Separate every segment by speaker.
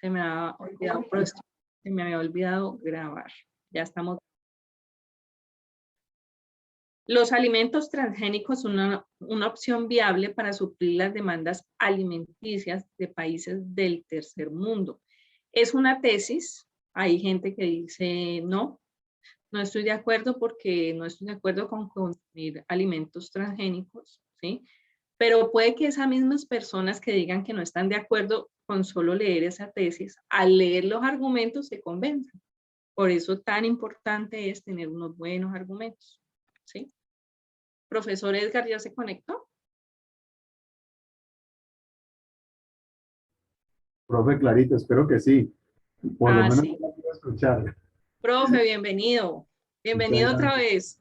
Speaker 1: Se me ha olvidado, se me había olvidado grabar. Ya estamos. Los alimentos transgénicos son una opción viable para suplir las demandas alimenticias de países del tercer mundo. Es una tesis. Hay gente que dice no, no estoy de acuerdo porque no estoy de acuerdo con consumir alimentos transgénicos, ¿sí? Pero puede que esas mismas personas que digan que no están de acuerdo con solo leer esa tesis, al leer los argumentos se convenzan. Por eso tan importante es tener unos buenos argumentos, ¿sí? Profesor Edgar, ¿ya se conectó?
Speaker 2: Profe Clarita, espero que sí. Por lo menos
Speaker 1: Sí.
Speaker 2: la quiero escuchar.
Speaker 1: Profe, bienvenido.
Speaker 2: Muchas
Speaker 1: Bienvenido otra
Speaker 2: gracias.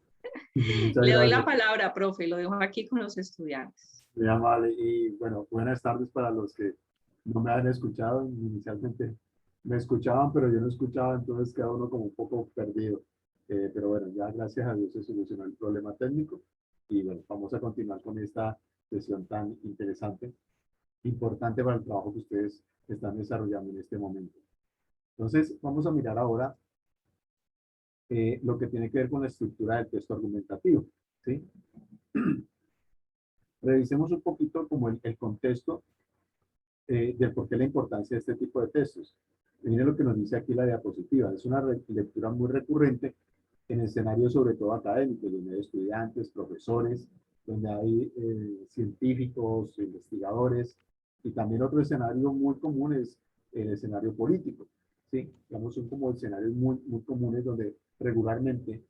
Speaker 1: vez.
Speaker 2: Muchas
Speaker 1: Le doy la
Speaker 2: gracias.
Speaker 1: palabra, profe, lo dejo aquí con los estudiantes.
Speaker 2: Muy amable. Y bueno, buenas tardes para los que no me han escuchado. Inicialmente me escuchaban, pero yo no escuchaba, entonces queda uno como un poco perdido. Pero bueno, ya gracias a Dios se solucionó el problema técnico. Y bueno, vamos a continuar con esta sesión tan interesante, importante para el trabajo que ustedes están desarrollando en este momento. Entonces, vamos a mirar ahora lo que tiene que ver con la estructura del texto argumentativo, ¿sí? Revisemos un poquito como el contexto del por qué la importancia de este tipo de textos. Miren lo que nos dice aquí la diapositiva. Es una lectura muy recurrente en escenarios sobre todo académicos, donde hay estudiantes, profesores, donde hay científicos, investigadores, y también otro escenario muy común es el escenario político. ¿Sí? Digamos, son como escenarios muy, muy comunes donde regularmente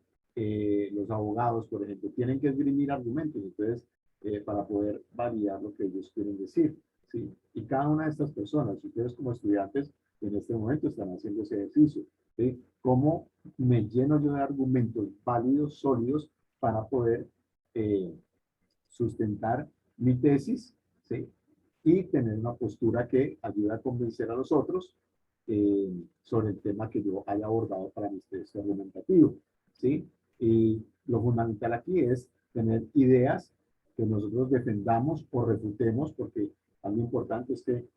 Speaker 2: los abogados, por ejemplo, tienen que esgrimir argumentos, entonces, para poder validar lo que ellos quieren decir. ¿Sí? Y cada una de estas personas, ustedes como estudiantes, en este momento están haciendo ese ejercicio. ¿Sí? ¿Cómo me lleno yo de argumentos válidos, sólidos, para poder sustentar mi tesis? ¿Sí? Y tener una postura que ayude a convencer a los otros sobre el tema que yo haya abordado para mi texto argumentativo. ¿Sí? Y lo fundamental aquí es tener ideas que nosotros defendamos o refutemos, porque algo importante es que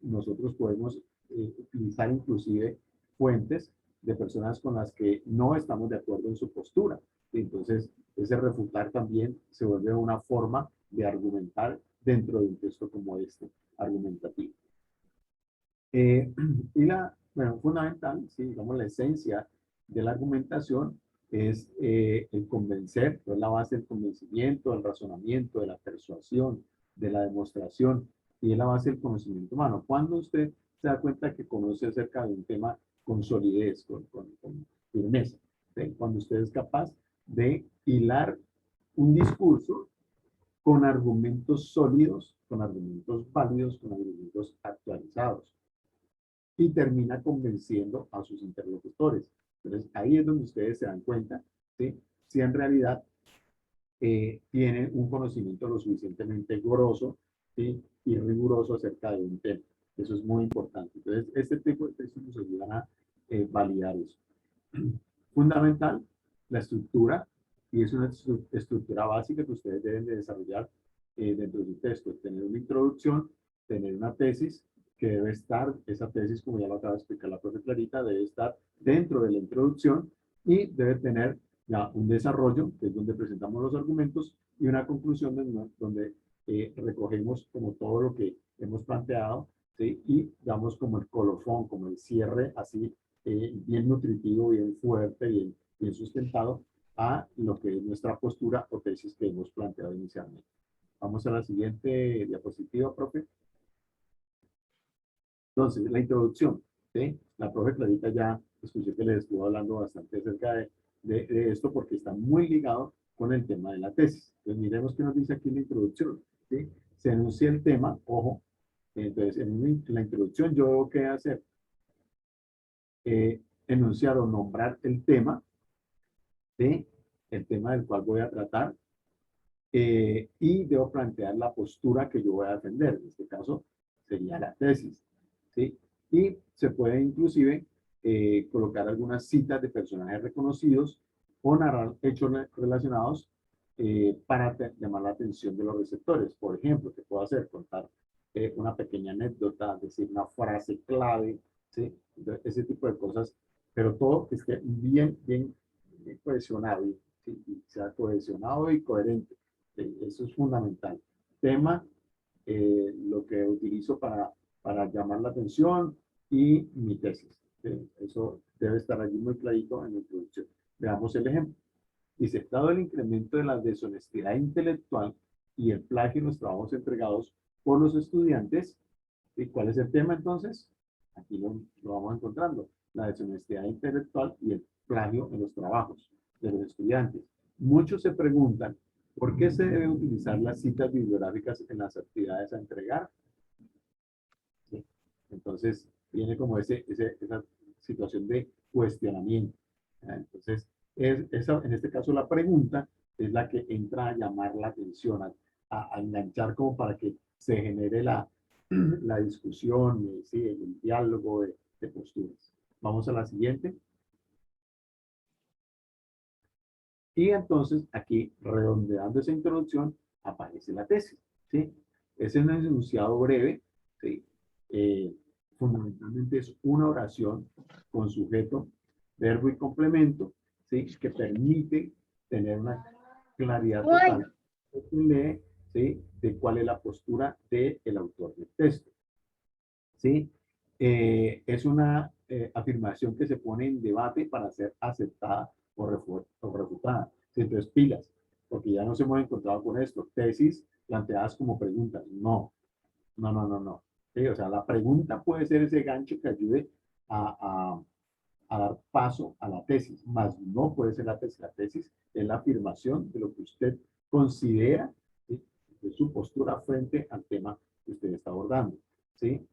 Speaker 2: nosotros podemos utilizar inclusive fuentes de personas con las que no estamos de acuerdo en su postura. Entonces, ese refutar también se vuelve una forma de argumentar dentro de un texto como este, argumentativo. Y bueno, fundamental, sí, digamos, la esencia de la argumentación es el convencer, es la base del convencimiento, del razonamiento, de la persuasión, de la demostración, y es la base del conocimiento humano. Cuando usted se da cuenta que conoce acerca de un tema con solidez, con firmeza, ¿sí? Cuando usted es capaz de hilar un discurso con argumentos sólidos, con argumentos válidos, con argumentos actualizados, y termina convenciendo a sus interlocutores. Entonces, ahí es donde ustedes se dan cuenta, ¿sí? Si en realidad tienen un conocimiento lo suficientemente grosso, ¿sí? Y riguroso acerca de un tema. Eso es muy importante. Entonces, este tipo de textos nos ayudan a validar eso. Fundamental, la estructura, y es una estructura básica que ustedes deben de desarrollar dentro de su texto. Tener una introducción, tener una tesis, que debe estar, esa tesis, como ya lo acaba de explicar la profe Clarita, debe estar dentro de la introducción y debe tener ya un desarrollo, que es donde presentamos los argumentos, y una conclusión donde recogemos como todo lo que hemos planteado, ¿sí? Y damos como el colofón, como el cierre, así bien nutritivo, bien fuerte, bien sustentado a lo que es nuestra postura o tesis que hemos planteado inicialmente. Vamos a la siguiente diapositiva, profe. Entonces, la introducción, ¿sí? La profe Clarita ya escuché que les estuvo hablando bastante acerca de esto porque está muy ligado con el tema de la tesis. Entonces, miremos qué nos dice aquí en la introducción, ¿sí? Se enuncia el tema, ojo, entonces en la introducción yo debo qué hacer, enunciar o nombrar el tema, ¿sí? El tema del cual voy a tratar, y debo plantear la postura que yo voy a defender. En este caso sería la tesis, ¿sí? Y se puede inclusive colocar algunas citas de personajes reconocidos o narrar hechos relacionados para llamar la atención de los receptores. Por ejemplo, ¿qué puedo hacer? Contar una pequeña anécdota, decir una frase clave, ¿sí? Entonces, ese tipo de cosas, pero todo que esté bien cohesionado, ¿sí? Y sea cohesionado y coherente. Eso es fundamental. Tema, lo que utilizo para llamar la atención y mi tesis. ¿Sí? Eso debe estar allí muy clarito en la introducción. Veamos el ejemplo. Dice, dado el incremento de la deshonestidad intelectual y el plagio en los trabajos entregados por los estudiantes, ¿y cuál es el tema entonces? Aquí lo vamos encontrando, la deshonestidad intelectual y el plagio en los trabajos de los estudiantes. Muchos se preguntan, ¿por qué se debe utilizar las citas bibliográficas en las actividades a entregar? ¿Sí? Entonces, viene como esa situación de cuestionamiento. Entonces, en este caso la pregunta es la que entra a llamar la atención, a enganchar como para que se genere la discusión, ¿sí? El diálogo de posturas. Vamos a la siguiente. Y entonces aquí, redondeando esa introducción, aparece la tesis, ¿sí? Es un enunciado breve, ¿sí? Fundamentalmente es una oración con sujeto, verbo y complemento, ¿sí? Que permite tener una claridad total de cuál es la postura del autor del texto, ¿sí? Es una afirmación que se pone en debate para ser aceptada o refutada. ¿Sí? Entonces, pilas, porque ya nos hemos encontrado con esto. Tesis planteadas como preguntas. No, no, no, no, no. ¿Sí? O sea, la pregunta puede ser ese gancho que ayude a dar paso a la tesis, más no puede ser la tesis. La tesis es la afirmación de lo que usted considera, ¿sí? De su postura frente al tema que usted está abordando. ¿Sí?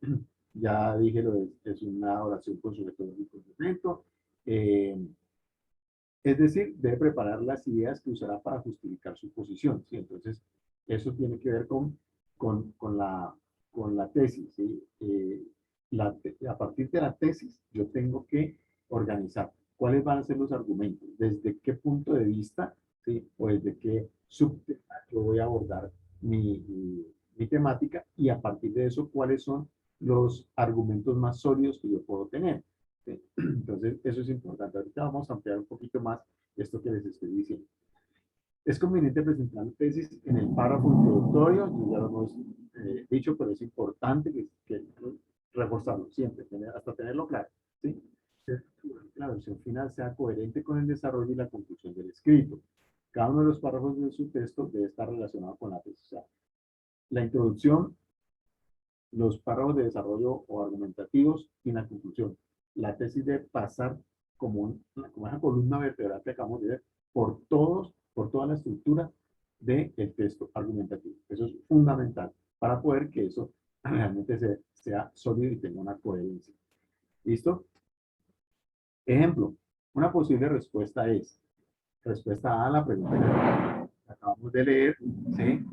Speaker 2: Ya dije, es una oración con sujeto y complemento. Es decir, debe preparar las ideas que usará para justificar su posición. ¿Sí? Entonces, eso tiene que ver con la tesis. ¿Sí? A partir de la tesis, yo tengo que organizar cuáles van a ser los argumentos, desde qué punto de vista, ¿sí? O desde qué subtema yo voy a abordar mi temática y a partir de eso, cuáles son los argumentos más sólidos que yo puedo tener. ¿Sí? Entonces, eso es importante. Ahorita vamos a ampliar un poquito más esto que les estoy diciendo. Es conveniente presentar la tesis en el párrafo introductorio, ya lo hemos dicho, pero es importante que reforzarlo siempre, hasta tenerlo claro. ¿Sí? Que la versión final sea coherente con el desarrollo y la conclusión del escrito. Cada uno de los párrafos de su texto debe estar relacionado con la tesis. O sea, la introducción, los párrafos de desarrollo o argumentativos y la conclusión. La tesis debe pasar como una columna vertebral que acabamos de ver por toda la estructura del texto argumentativo. Eso es fundamental para poder que eso realmente sea sólido y tenga una coherencia. ¿Listo? Ejemplo, una posible respuesta es, respuesta a la pregunta que acabamos de leer, ¿sí?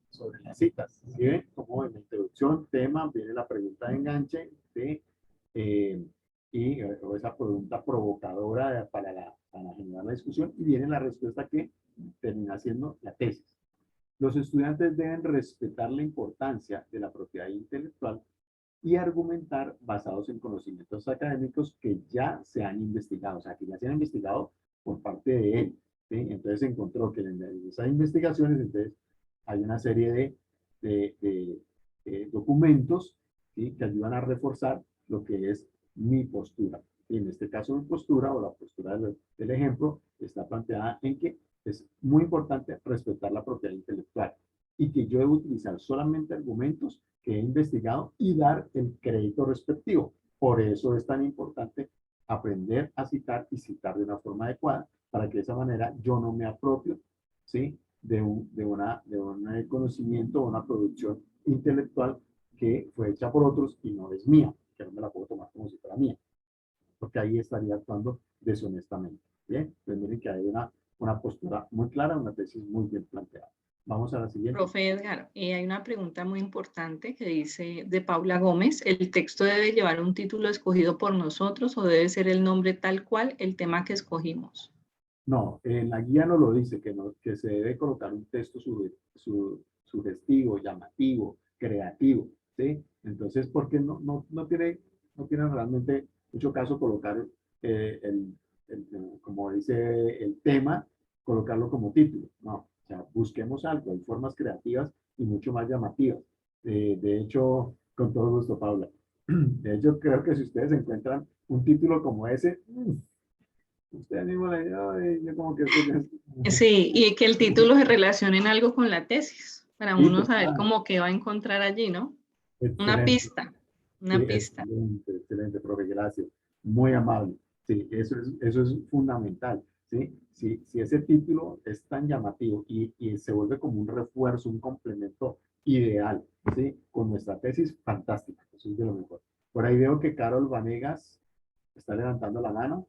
Speaker 2: Sobre las citas. ¿Sí ven? Como en la introducción, tema, viene la pregunta de enganche, ¿sí? O esa pregunta provocadora para generar la discusión, y viene la respuesta que termina siendo la tesis. Los estudiantes deben respetar la importancia de la propiedad intelectual y argumentar basados en conocimientos académicos que ya se han investigado, o sea, que ya se han investigado por parte de él. ¿Sí? Entonces se encontró que en esas investigaciones, entonces, hay una serie de documentos, ¿sí? Que ayudan a reforzar lo que es mi postura. Y en este caso, mi postura o la postura del ejemplo está planteada en que es muy importante respetar la propiedad intelectual y que yo debo utilizar solamente argumentos que he investigado y dar el crédito respectivo. Por eso es tan importante aprender a citar y citar de una forma adecuada para que de esa manera yo no me apropio, ¿sí? de un conocimiento o una producción intelectual que fue hecha por otros y no es mía, que no me la puedo tomar como si fuera mía, porque ahí estaría actuando deshonestamente. Bien, entonces miren que hay una postura muy clara, una tesis muy bien planteada. Vamos a la siguiente.
Speaker 1: Profe Edgar, hay una pregunta muy importante que dice de Paula Gómez, ¿el texto debe llevar un título escogido por nosotros o debe ser el nombre tal cual el tema que escogimos?
Speaker 2: No, en la guía no lo dice, que se debe colocar un texto sugestivo, llamativo, creativo, ¿sí? Entonces, porque no tiene realmente mucho caso colocar como dice el tema, colocarlo como título. No, o sea, busquemos algo, hay formas creativas y mucho más llamativas. De hecho, con todo gusto, Paula. De hecho, creo que si ustedes encuentran un título como ese, ustedes mismos le dicen, yo como que esto ya
Speaker 1: Sí, y que el título se relacione en algo con la tesis, para
Speaker 2: sí,
Speaker 1: uno saber
Speaker 2: total.
Speaker 1: cómo que va a encontrar allí, ¿no? Una
Speaker 2: Excelente.
Speaker 1: pista,
Speaker 2: Sí,
Speaker 1: una pista.
Speaker 2: excelente, excelente, profe, gracias. Muy amable. Sí, eso es fundamental. ¿Sí? Si ese título es tan llamativo y se vuelve como un refuerzo, un complemento ideal, ¿sí? Con nuestra tesis, fantástica. Eso es de lo mejor. Por ahí veo que Carol Vanegas está levantando la mano.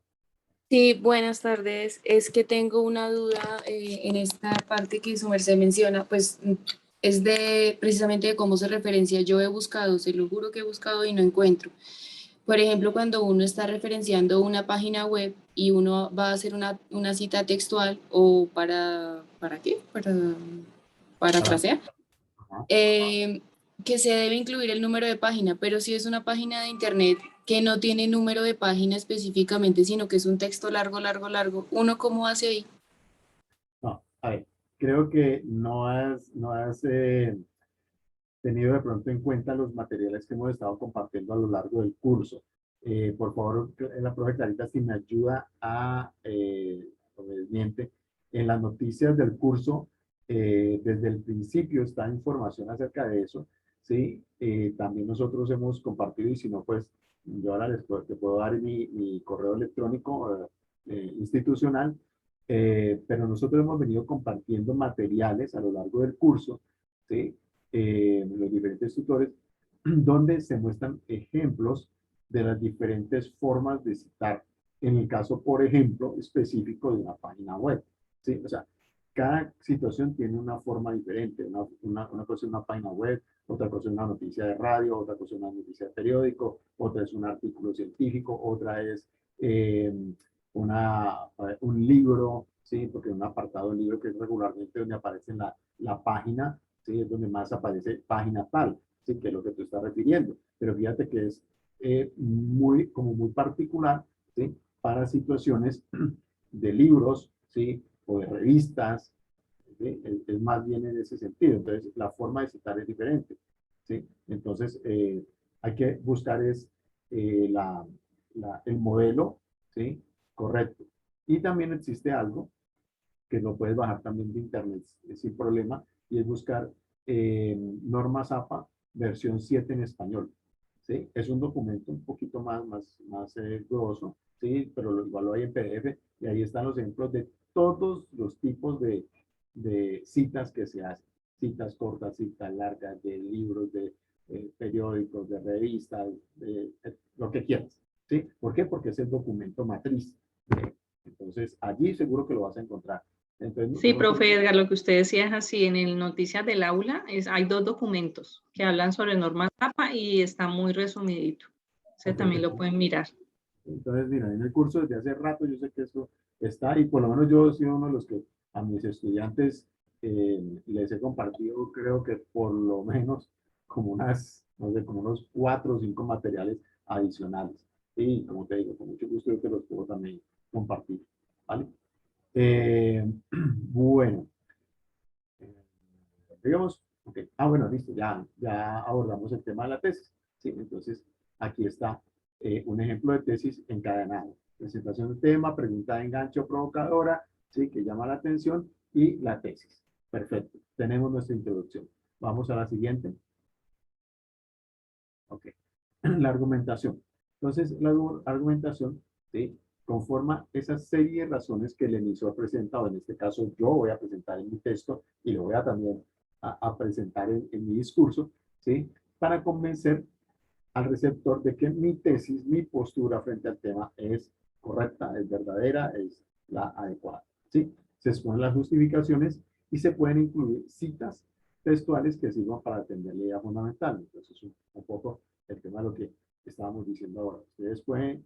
Speaker 3: Sí, buenas tardes. Es que tengo una duda en esta parte que su merced menciona, pues es de precisamente de cómo se referencia. Yo he buscado, se lo juro que he buscado y no encuentro. Por ejemplo, cuando uno está referenciando una página web y uno va a hacer una cita textual o ¿para qué? Para
Speaker 2: Para,
Speaker 3: trasear.
Speaker 2: ajá.
Speaker 3: eh, que se debe incluir el número de página, pero si es una página de internet que no tiene número de página específicamente, sino que es un texto largo, largo, largo, ¿uno cómo hace ahí?
Speaker 2: No, a ver, creo que no has tenido de pronto en cuenta los materiales que hemos estado compartiendo a lo largo del curso. Por favor, la profe Clarita, si me ayuda obviamente, en las noticias del curso, desde el principio está información acerca de eso, ¿sí? También nosotros hemos compartido, y si no, pues yo ahora te puedo dar mi correo electrónico institucional, pero nosotros hemos venido compartiendo materiales a lo largo del curso, ¿sí? Los diferentes tutores, donde se muestran ejemplos de las diferentes formas de citar. En el caso, por ejemplo, específico de una página web. ¿Sí? O sea, cada situación tiene una forma diferente. Una cosa es una página web, otra cosa es una noticia de radio, otra cosa es una noticia de periódico, otra es un artículo científico, otra es eh, un libro, ¿sí? Porque un apartado del libro que es regularmente donde aparece la página, ¿sí? Es donde más aparece página tal, ¿sí? Que es lo que tú estás refiriendo. Pero fíjate que es como muy particular, ¿sí? Para situaciones de libros, ¿sí? O de revistas, ¿sí? Es más bien en ese sentido. Entonces, la forma de citar es diferente, ¿sí? Entonces, hay que buscar eh, la, el modelo, ¿sí? Correcto. Y también existe algo que lo puedes bajar también de internet sin problema, y es buscar normas APA versión 7 en español. ¿Sí? Es un documento un poquito más grueso, ¿sí? Pero igual lo hay en PDF, y ahí están los ejemplos de todos los tipos de citas que se hacen. Citas cortas, citas largas, de libros, de periódicos, de revistas, de lo que quieras. ¿Sí? ¿Por qué? Porque es el documento matriz. Entonces, allí seguro que lo vas a encontrar. Entonces,
Speaker 1: Sí, profe Edgar, lo que usted decía es así, en el Noticias del Aula hay dos documentos que hablan sobre normas APA y está muy resumidito. Ese
Speaker 2: ok,
Speaker 1: también lo pueden mirar.
Speaker 2: entonces, mira, en el curso desde hace rato yo sé que eso está, y por lo menos yo he sido uno de los que a mis estudiantes les he compartido, creo que por lo menos como no sé, como unos 4 o 5 materiales adicionales. Y como te digo, con mucho gusto yo te los puedo también compartir. ¿Vale? Bueno, digamos, ok. Ah, bueno, listo, ya abordamos el tema de la tesis. ¿Sí? Entonces, aquí está un ejemplo de tesis encadenado. Presentación del tema, pregunta de enganche o provocadora, ¿sí? Que llama la atención, y la tesis. Perfecto, tenemos nuestra introducción. Vamos a la siguiente. Ok, la argumentación. Entonces, la argumentación, ¿sí? Conforma esa serie de razones que el emisor presenta, o en este caso yo voy a presentar en mi texto y lo voy a también a presentar en mi discurso, ¿sí? Para convencer al receptor de que mi tesis, mi postura frente al tema es correcta, es verdadera, es la adecuada, ¿sí? Se exponen las justificaciones y se pueden incluir citas textuales que sirvan para atender la idea fundamental. Entonces, un poco el tema de lo que estábamos diciendo ahora. Ustedes pueden,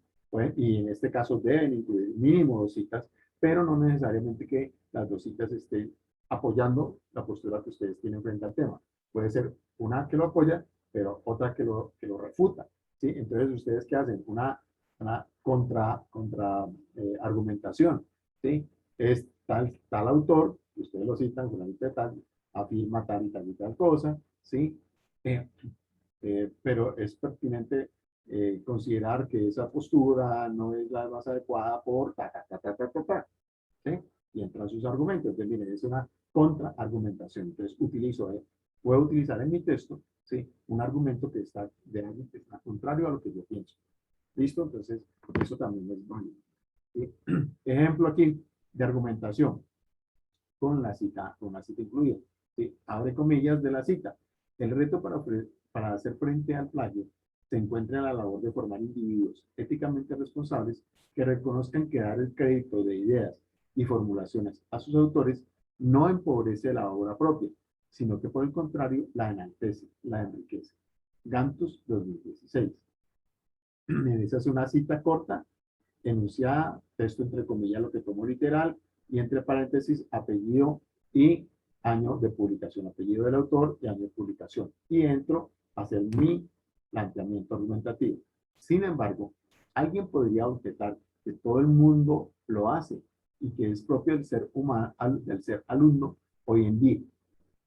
Speaker 2: y en este caso deben incluir mínimo 2 citas, pero no necesariamente que las 2 citas estén apoyando la postura que ustedes tienen frente al tema. puede ser una que lo apoya, pero otra que lo refuta, ¿sí? Entonces, ¿ustedes qué hacen? Una argumentación, ¿sí? Es tal autor, ustedes lo citan, fulanito de tal, afirma tal y tal y tal cosa, ¿sí? Pero es pertinente considerar que esa postura no es la más adecuada por ¿sí? Y entran sus argumentos. Entonces, miren, es una contraargumentación. Entonces, puedo utilizar en mi texto, ¿sí? Un argumento que está contrario a lo que yo pienso. ¿Listo? Entonces, eso también es válido. ¿Sí? Ejemplo aquí de argumentación con la cita incluida. ¿Sí? Abre comillas de la cita. El reto para hacer frente al plagio se encuentra en la labor de formar individuos éticamente responsables que reconozcan que dar el crédito de ideas y formulaciones a sus autores no empobrece la obra propia, sino que por el contrario la enaltece, la enriquece. Gantus 2016. Esa es una cita corta, enunciada, texto entre comillas, lo que tomo literal, y entre paréntesis, apellido y año de publicación, apellido del autor y año de publicación. Y entro a hacer mi planteamiento argumentativo. Sin embargo, alguien podría objetar que todo el mundo lo hace y que es propio del ser humano, del ser alumno hoy en día.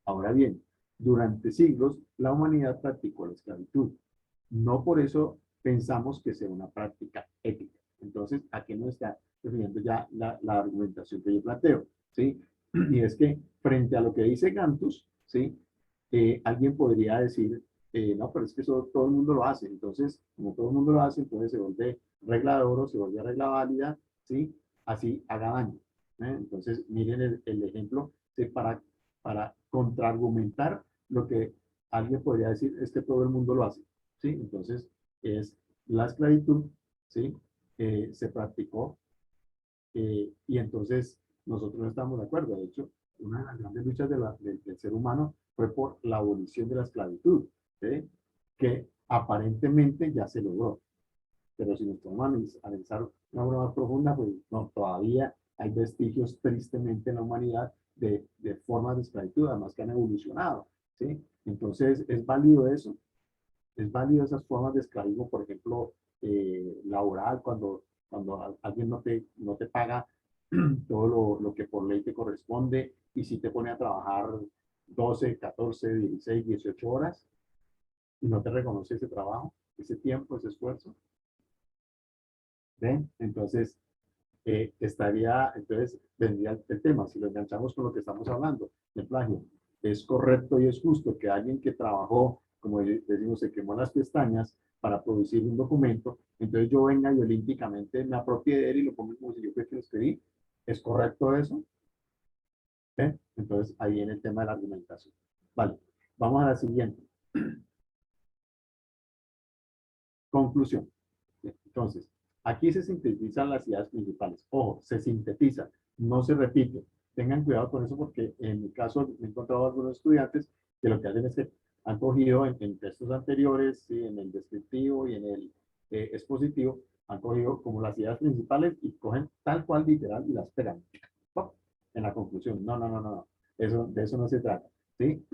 Speaker 2: Ahora bien, durante siglos la humanidad practicó la esclavitud. No por eso pensamos que sea una práctica ética. Entonces, aquí nos está refiriendo ya la argumentación que yo planteo, ¿sí? Y es que frente a lo que dice Gantus, ¿sí? Alguien podría decir, no, pero es que eso todo el mundo lo hace. Entonces, como todo el mundo lo hace, entonces se vuelve regla de oro, se vuelve regla válida, ¿sí? Así haga daño. Entonces, miren el ejemplo para contraargumentar lo que alguien podría decir es que todo el mundo lo hace, ¿sí? Entonces, es la esclavitud, ¿sí? Se practicó y entonces nosotros no estamos de acuerdo. De hecho, una de las grandes luchas del ser humano fue por la abolición de la esclavitud, ¿sí? Que aparentemente ya se logró. Pero si nos tomamos a analizar una obra más profunda, pues no, todavía hay vestigios tristemente en la humanidad de formas de esclavitud, además que han evolucionado, ¿sí? Entonces, ¿es válido eso? ¿Es válido esas formas de esclavismo, por ejemplo, laboral, cuando alguien no te paga todo lo que por ley te corresponde y si te pone a trabajar 12, 14, 16, 18 horas y no te reconoce ese trabajo, ese tiempo, ese esfuerzo? ¿Ven? Entonces, entonces vendría el tema, si lo enganchamos con lo que estamos hablando, el plagio. Es correcto y es justo que alguien que trabajó, como decimos, se quemó las pestañas para producir un documento, entonces yo venga y olímpicamente me apropie de él y lo pongo como si yo fuera que lo escribí. ¿Es correcto eso? ¿Eh? Entonces ahí viene el tema de la argumentación. Vale, vamos a la siguiente. Conclusión. Entonces, aquí se sintetizan las ideas principales. Ojo, se sintetiza, no se repite. Tengan cuidado con eso porque en mi caso me he encontrado algunos estudiantes que lo que hacen es que han cogido en textos anteriores, ¿sí? En el descriptivo y en el expositivo, han cogido como las ideas principales y cogen tal cual literal y las pegan ¡pop! En la conclusión. No, no, no, no. De eso no se trata. ¿Sí?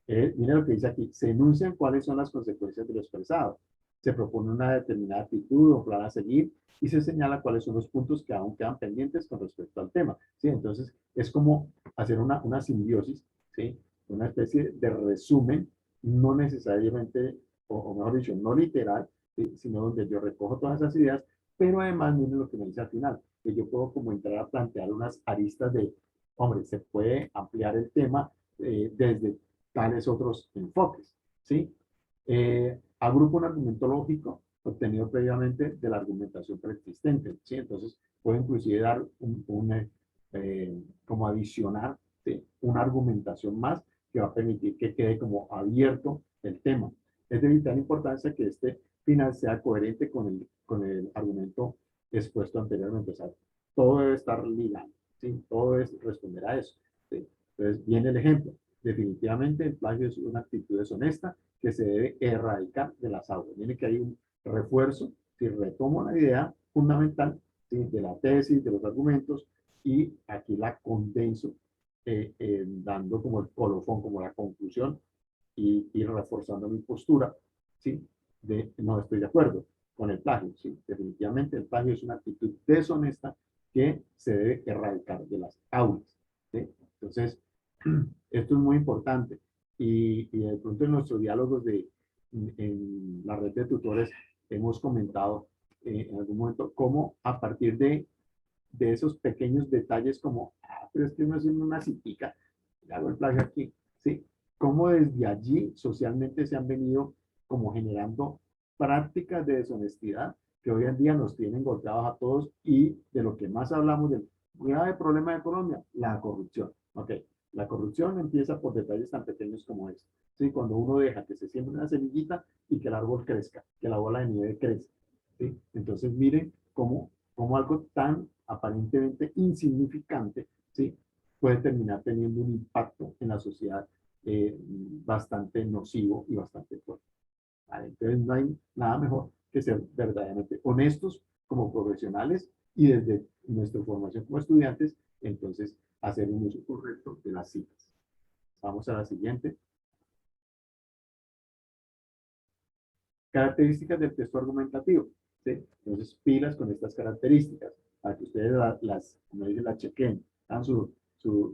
Speaker 2: Mira lo que dice aquí. Se enuncian cuáles son las consecuencias de lo expresado. Se propone una determinada actitud o plan a seguir y se señala cuáles son los puntos que aún quedan pendientes con respecto al tema. ¿Sí? Entonces, es como hacer una simbiosis, ¿sí? Una especie de resumen, no necesariamente, o mejor dicho, no literal, ¿sí? Sino donde yo recojo todas esas ideas, pero además, miren lo que me dice al final, que yo puedo como entrar a plantear unas aristas de, hombre, se puede ampliar el tema desde tales otros enfoques, ¿sí? Agrupo un argumento lógico obtenido previamente de la argumentación preexistente, ¿sí? Entonces, puedo inclusive dar como adicionar, ¿sí? Una argumentación más que va a permitir que quede como abierto el tema. Es de vital importancia que este final sea coherente con el argumento expuesto anteriormente. O sea, todo debe estar ligado, ¿sí? Todo debe responder a eso, ¿sí? Entonces, viene el ejemplo. Definitivamente el plagio es una actitud deshonesta que se debe erradicar de las aulas. Miren que hay un refuerzo, si retomo la idea fundamental, ¿sí? De la tesis, de los argumentos, y aquí la condenso dando como el colofón, como la conclusión y reforzando mi postura, ¿sí? De no estoy de acuerdo con el plagio, ¿sí? Definitivamente el plagio es una actitud deshonesta que se debe erradicar de las aulas, ¿sí? Entonces, esto es muy importante y de pronto en nuestros diálogos en la red de tutores hemos comentado en algún momento cómo a partir de esos pequeños detalles como, pero es que no es una citica, le hago el plagio aquí, ¿sí? Cómo desde allí socialmente se han venido como generando prácticas de deshonestidad que hoy en día nos tienen golpeados a todos y de lo que más hablamos del grave problema de Colombia, la corrupción. Ok, la corrupción empieza por detalles tan pequeños como este. ¿Sí? Cuando uno deja que se siembre una semillita y que el árbol crezca, que la bola de nieve crezca. ¿Sí? Entonces miren cómo algo tan aparentemente insignificante, ¿sí? Puede terminar teniendo un impacto en la sociedad bastante nocivo y bastante fuerte. ¿Vale? Entonces no hay nada mejor que ser verdaderamente honestos como profesionales y desde nuestra formación como estudiantes, entonces hacer un uso correcto de las citas. Vamos a la siguiente. Características del texto argumentativo. ¿Sí? Entonces, pilas con estas características para que ustedes como dicen, las chequen, dan su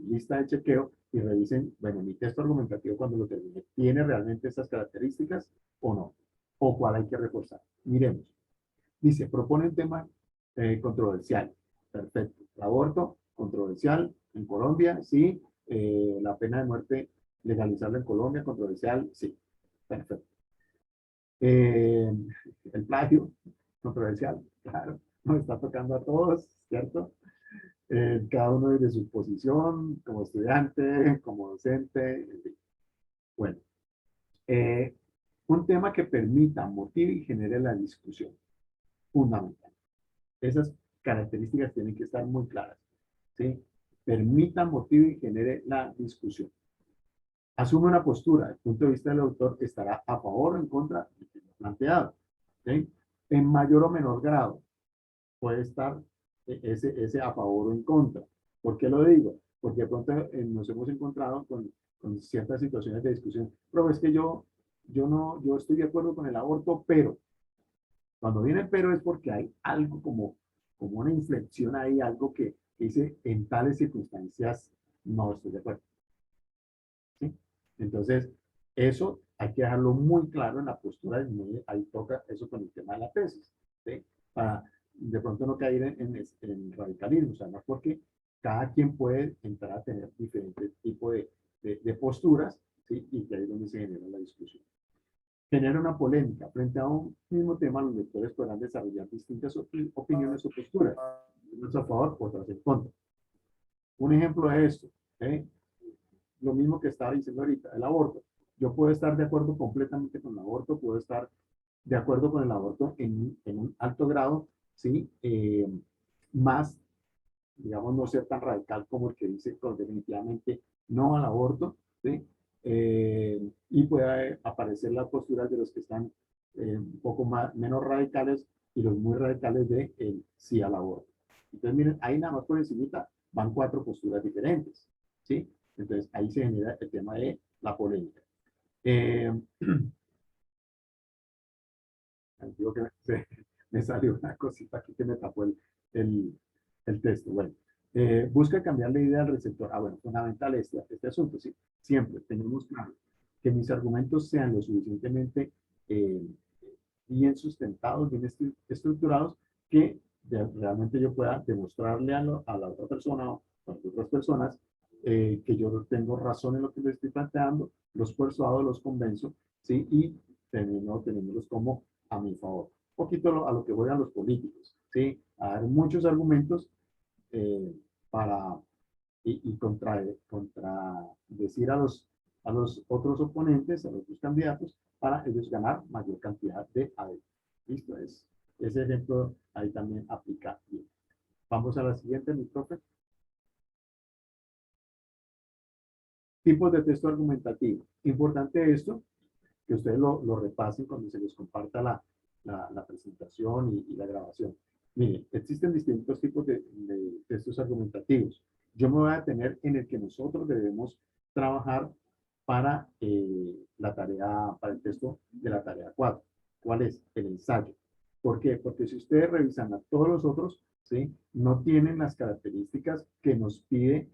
Speaker 2: lista de chequeo y revisen, bueno, mi texto argumentativo cuando lo termine, ¿tiene realmente estas características o no? ¿O cuál hay que reforzar? Miremos. Dice, propone un tema controversial. Perfecto. El aborto, controversial en Colombia, sí. La pena de muerte, legalizarla en Colombia, controversial, sí. Perfecto. El plagio, controversial, claro, nos está tocando a todos, ¿cierto? Cada uno desde su posición, como estudiante, como docente, en fin. Bueno, un tema que permita, motive y genere la discusión, fundamental. Esas características tienen que estar muy claras, ¿sí? Permita, motive y genere la discusión. Asume una postura, desde el punto de vista del autor, que estará a favor o en contra de lo planteado. ¿Sí? En mayor o menor grado puede estar ese a favor o en contra. ¿Por qué lo digo? Porque de pronto nos hemos encontrado con ciertas situaciones de discusión. Pero es que yo estoy de acuerdo con el aborto, pero cuando viene pero es porque hay algo como una inflexión ahí, algo que dice en tales circunstancias no estoy de acuerdo. ¿Sí? Entonces, eso hay que dejarlo muy claro en la postura, ahí toca eso con el tema de la tesis, ¿sí? Para de pronto no caer en radicalismo, o sea, no es porque cada quien puede entrar a tener diferentes tipos de posturas, ¿sí? Y que ahí es donde se genera la discusión. Genera una polémica. Frente a un mismo tema, los lectores podrán desarrollar distintas opiniones o posturas, unas a favor, otras en contra. Un ejemplo de esto, ¿eh? Lo mismo que estaba diciendo ahorita, el aborto. Yo puedo estar de acuerdo completamente con el aborto, puedo estar de acuerdo con el aborto en un alto grado, ¿sí? Más, digamos, no ser tan radical como el que dice pues, definitivamente no al aborto, ¿sí? Y puede aparecer las posturas de los que están un poco menos radicales y los muy radicales de el sí al aborto. Entonces, miren, ahí nada más por encimita van 4 posturas diferentes, ¿sí? Entonces, ahí se genera el tema de la polémica. Digo que me salió una cosita aquí que me tapó el texto. Bueno, busca cambiar la idea del receptor. Bueno, fundamental este asunto, ¿sí? Siempre tenemos claro que mis argumentos sean lo suficientemente bien sustentados, bien estructurados, que realmente yo pueda demostrarle a la otra persona o a las otras personas que yo tengo razón en lo que les estoy planteando, los persuado, los convenzo, ¿sí? Y termino teniéndolos como a mi favor. Un poquito a lo que voy a los políticos, ¿sí? A dar muchos argumentos para y contradecir a los otros oponentes, a los otros candidatos, para ellos ganar mayor cantidad de adeptos. ¿Listo? Ese ejemplo ahí también aplica bien. Vamos a la siguiente, mi profe. Tipos de texto argumentativo. Importante esto, que ustedes lo repasen cuando se les comparta la presentación y la grabación. Miren, existen distintos tipos de textos argumentativos. yo me voy a detener en el que nosotros debemos trabajar para la tarea, para el texto de la tarea 4. ¿Cuál es? El ensayo. ¿Por qué? Porque si ustedes revisan a todos los otros, ¿sí? No tienen las características que nos pide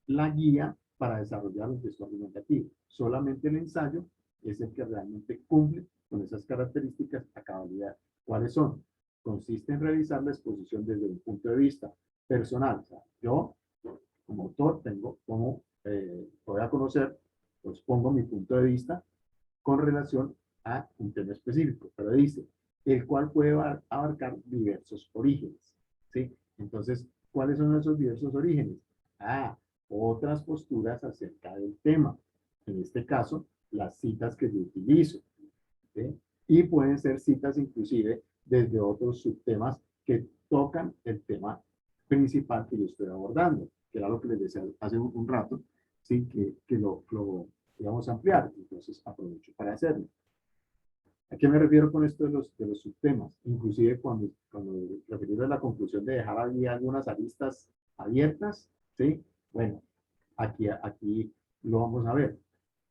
Speaker 2: la guía para desarrollar un texto argumentativo. Solamente el ensayo es el que realmente cumple con esas características a cabalidad. ¿Cuáles son? Consiste en revisar la exposición desde un punto de vista personal. O sea, yo, como autor, tengo como, voy a conocer, pues pongo mi punto de vista con relación a un tema específico, pero dice, el cual puede abarcar diversos orígenes, ¿sí? Entonces, ¿cuáles son esos diversos orígenes? Otras posturas acerca del tema. En este caso, las citas que yo utilizo, ¿sí? Y pueden ser citas inclusive desde otros subtemas que tocan el tema principal que yo estoy abordando, que era lo que les decía hace un rato, ¿sí? Que lo digamos ampliar. Entonces aprovecho para hacerlo. ¿A qué me refiero con esto de los subtemas? Inclusive cuando referido a la conclusión de dejar ahí algunas aristas abiertas, ¿sí? Bueno, aquí lo vamos a ver.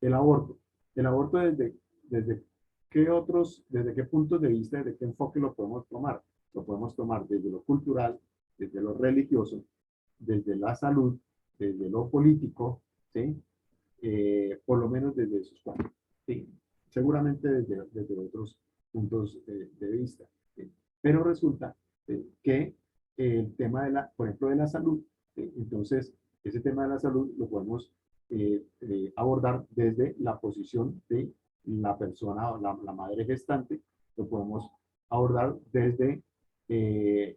Speaker 2: El aborto. El aborto desde qué puntos de vista, desde qué enfoque lo podemos tomar. Lo podemos tomar desde lo cultural, desde lo religioso, desde la salud, desde lo político, ¿sí? Por lo menos desde esos cuatro, ¿sí? Seguramente desde otros puntos de vista. ¿Sí? Pero resulta que el tema por ejemplo, de la salud, ¿sí? Entonces, ese tema de la salud lo podemos abordar desde la posición de la persona, la madre gestante, lo podemos abordar desde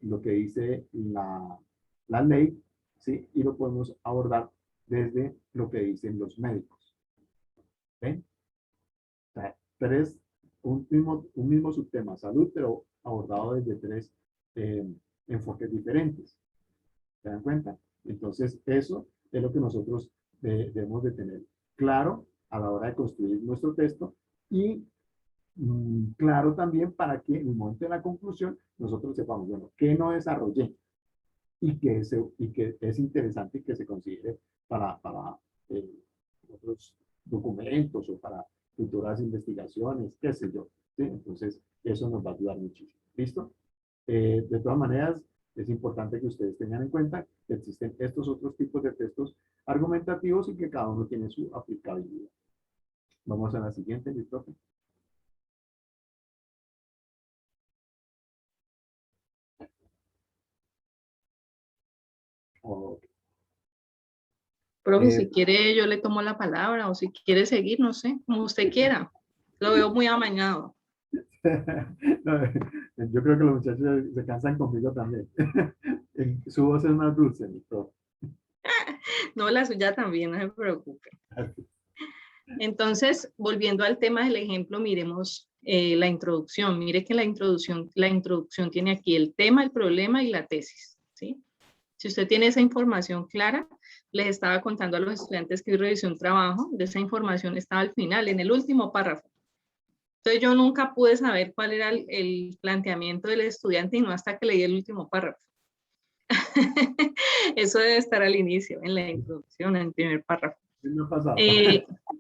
Speaker 2: lo que dice la ley, ¿sí? Y lo podemos abordar desde lo que dicen los médicos. ¿Ven? O sea, un mismo subtema, salud, pero abordado desde tres enfoques diferentes. ¿Se dan cuenta? Entonces, eso es lo que nosotros debemos de tener claro a la hora de construir nuestro texto y claro también para que en el momento de la conclusión nosotros sepamos, bueno, qué no desarrollé y que es interesante y que se considere para otros documentos o para futuras investigaciones, qué sé yo. ¿Sí? Entonces, eso nos va a ayudar muchísimo. ¿Listo? De todas maneras, es importante que ustedes tengan en cuenta que existen estos otros tipos de textos argumentativos y que cada uno tiene su aplicabilidad. Vamos a la siguiente, ¿listo? Okay.
Speaker 1: Profe, si quiere yo le tomo la palabra o si quiere seguir, no sé, como usted quiera. Lo veo muy amañado.
Speaker 2: No, yo creo que los muchachos se cansan conmigo también. Su voz es más dulce, mi profe.
Speaker 1: No, la suya también, no se preocupe. Entonces, volviendo al tema del ejemplo, miremos la introducción. Mire que la introducción tiene aquí el tema, el problema y la tesis, ¿sí? Si usted tiene esa información clara, les estaba contando a los estudiantes que hoy revisé un trabajo, de esa información estaba al final, en el último párrafo. Entonces yo nunca pude saber cuál era el planteamiento del estudiante y no hasta que leí el último párrafo. Eso debe estar al inicio, en la introducción, en el primer párrafo.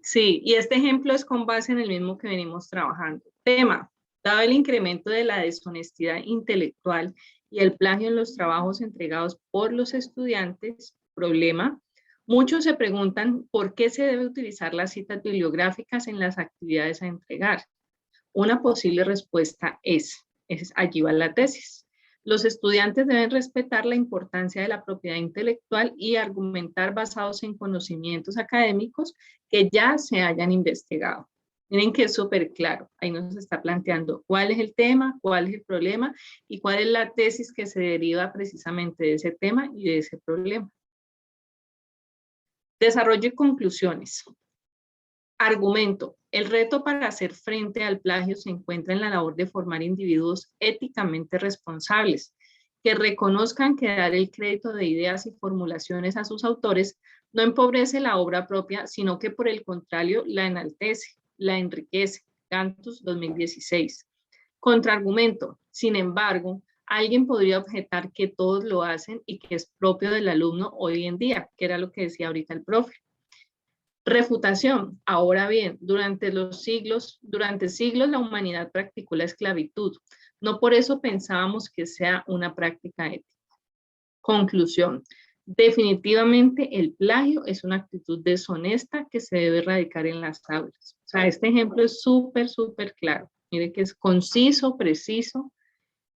Speaker 1: Sí, y este ejemplo es con base en el mismo que venimos trabajando. Tema, dado el incremento de la deshonestidad intelectual y el plagio en los trabajos entregados por los estudiantes, problema, muchos se preguntan por qué se debe utilizar las citas bibliográficas en las actividades a entregar. Una posible respuesta es allí va la tesis. Los estudiantes deben respetar la importancia de la propiedad intelectual y argumentar basados en conocimientos académicos que ya se hayan investigado. Miren que es súper claro. Ahí nos está planteando cuál es el tema, cuál es el problema y cuál es la tesis que se deriva precisamente de ese tema y de ese problema. Desarrollo y conclusiones. Argumento. El reto para hacer frente al plagio se encuentra en la labor de formar individuos éticamente responsables, que reconozcan que dar el crédito de ideas y formulaciones a sus autores no empobrece la obra propia, sino que por el contrario la enaltece, la enriquece. Cantus 2016. Contraargumento. Sin embargo, Alguien podría objetar que todos lo hacen y que es propio del alumno hoy en día, que era lo que decía ahorita el profe. Refutación. Ahora bien, durante siglos la humanidad practicó la esclavitud. No por eso pensábamos que sea una práctica ética. Conclusión. Definitivamente el plagio es una actitud deshonesta que se debe erradicar en las aulas. O sea, este ejemplo es súper, súper claro. Mire que es conciso, preciso